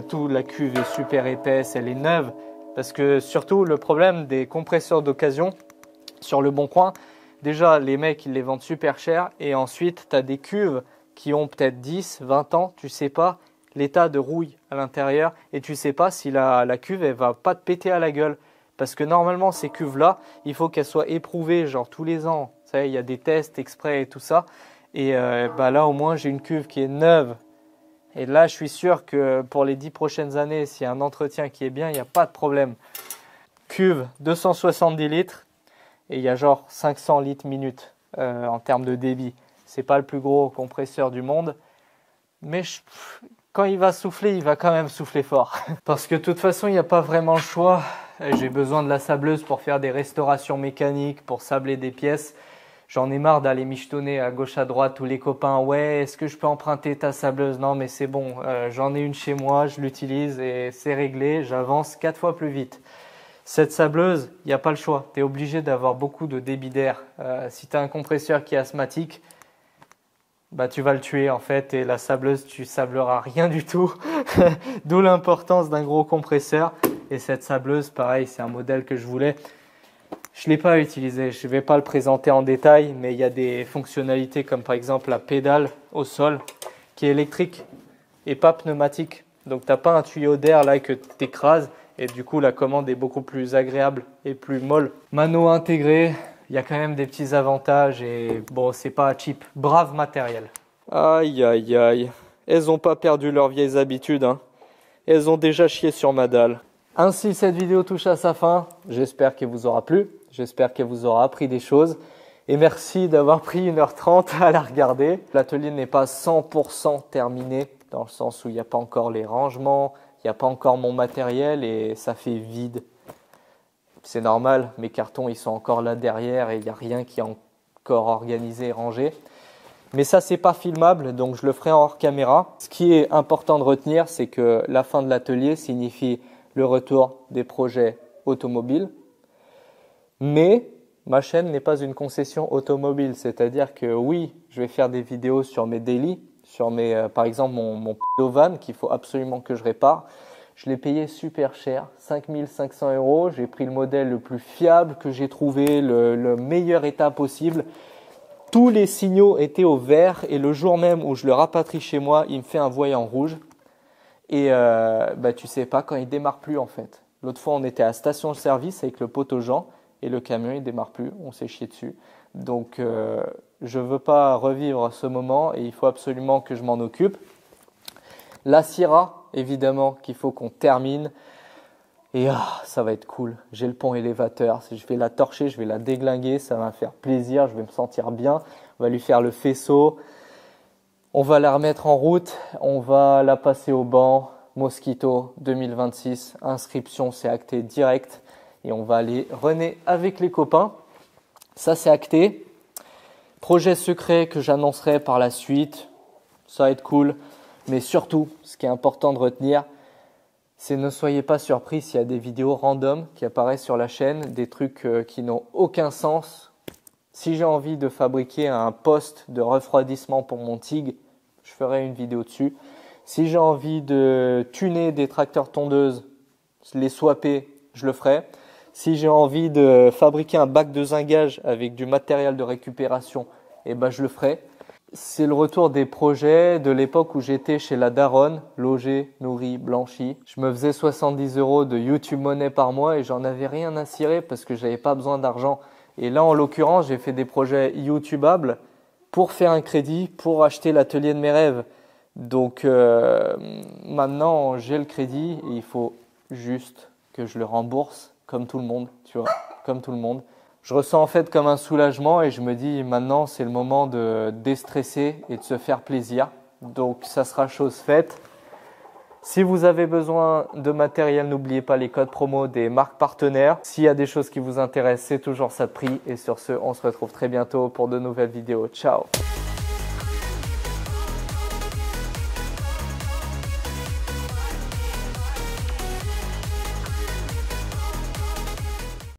Toute la cuve est super épaisse, elle est neuve. Parce que surtout, le problème des compresseurs d'occasion sur le Bon Coin, déjà, les mecs, ils les vendent super cher. Et ensuite, tu as des cuves qui ont peut-être 10, 20 ans. Tu ne sais pas l'état de rouille à l'intérieur. Et tu ne sais pas si la cuve, elle va pas te péter à la gueule. Parce que normalement, ces cuves-là, il faut qu'elles soient éprouvées genre tous les ans. Vous savez, il y a des tests exprès et tout ça. Et là, au moins, j'ai une cuve qui est neuve. Et là, je suis sûr que pour les 10 prochaines années, s'il y a un entretien qui est bien, il n'y a pas de problème. Cuve 270 litres et il y a genre 500 litres minute en termes de débit. Ce n'est pas le plus gros compresseur du monde. Mais quand il va souffler, il va quand même souffler fort. Parce que de toute façon, il n'y a pas vraiment le choix. J'ai besoin de la sableuse pour faire des restaurations mécaniques, pour sabler des pièces. J'en ai marre d'aller michetonner à gauche à droite tous les copains. Ouais, est-ce que je peux emprunter ta sableuse? Non, mais c'est bon. J'en ai une chez moi, je l'utilise et c'est réglé. J'avance 4 fois plus vite. Cette sableuse, il n'y a pas le choix. Tu es obligé d'avoir beaucoup de débit d'air. Si tu as un compresseur qui est asthmatique, tu vas le tuer en fait. Et la sableuse, tu sableras rien du tout. D'où l'importance d'un gros compresseur. Et cette sableuse, pareil, c'est un modèle que je voulais. Je ne l'ai pas utilisé, je ne vais pas le présenter en détail, mais il y a des fonctionnalités comme par exemple la pédale au sol qui est électrique et pas pneumatique. Donc tu n'as pas un tuyau d'air là que tu écrases et du coup la commande est beaucoup plus agréable et plus molle. Mano intégré, il y a quand même des petits avantages et bon, c'est pas cheap. Brave matériel. Aïe aïe aïe, elles n'ont pas perdu leurs vieilles habitudes, hein. Elles ont déjà chié sur ma dalle. Ainsi, cette vidéo touche à sa fin. J'espère qu'elle vous aura plu. J'espère qu'elle vous aura appris des choses. Et merci d'avoir pris 1h30 à la regarder. L'atelier n'est pas 100% terminé, dans le sens où il n'y a pas encore les rangements, il n'y a pas encore mon matériel et ça fait vide. C'est normal, mes cartons ils sont encore là derrière et il n'y a rien qui est encore organisé et rangé. Mais ça, c'est pas filmable, donc je le ferai en hors caméra. Ce qui est important de retenir, c'est que la fin de l'atelier signifie le retour des projets automobiles. Mais ma chaîne n'est pas une concession automobile, c'est-à-dire que oui, je vais faire des vidéos sur mes daily, sur par exemple mon van qu'il faut absolument que je répare. Je l'ai payé super cher, 5 500 €. J'ai pris le modèle le plus fiable que j'ai trouvé, le meilleur état possible. Tous les signaux étaient au vert et le jour même où je le rapatrie chez moi, il me fait un voyant rouge. Et tu sais pas quand il démarre plus en fait. L'autre fois, on était à station-service avec le poteau Jean et le camion il démarre plus, on s'est chié dessus. Donc je veux pas revivre ce moment et il faut absolument que je m'en occupe. La Syrah, évidemment qu'il faut qu'on termine. Et ça va être cool. J'ai le pont élévateur. Je vais la torcher, je vais la déglinguer, ça va me faire plaisir, je vais me sentir bien. On va lui faire le faisceau. On va la remettre en route, on va la passer au banc, Mosquito 2026, inscription c'est acté direct et on va aller runner avec les copains. Ça c'est acté. Projet secret que j'annoncerai par la suite, ça va être cool. Mais surtout, ce qui est important de retenir, c'est ne soyez pas surpris s'il y a des vidéos random qui apparaissent sur la chaîne, des trucs qui n'ont aucun sens. Si j'ai envie de fabriquer un poste de refroidissement pour mon TIG, je ferai une vidéo dessus. Si j'ai envie de tuner des tracteurs tondeuses, les swapper, je le ferai. Si j'ai envie de fabriquer un bac de zingage avec du matériel de récupération, eh ben, je le ferai. C'est le retour des projets de l'époque où j'étais chez la daronne, logé, nourri, blanchi. Je me faisais 70 € de YouTube Money par mois et j'en avais rien à cirer parce que j'avais pas besoin d'argent. Et là, en l'occurrence, j'ai fait des projets YouTubables pour faire un crédit, pour acheter l'atelier de mes rêves. Donc maintenant, j'ai le crédit et il faut juste que je le rembourse comme tout le monde, tu vois, comme tout le monde. Je ressens en fait comme un soulagement et je me dis maintenant c'est le moment de déstresser et de se faire plaisir. Donc ça sera chose faite. Si vous avez besoin de matériel, n'oubliez pas les codes promo des marques partenaires. S'il y a des choses qui vous intéressent, c'est toujours ça de prix. Et sur ce, on se retrouve très bientôt pour de nouvelles vidéos. Ciao!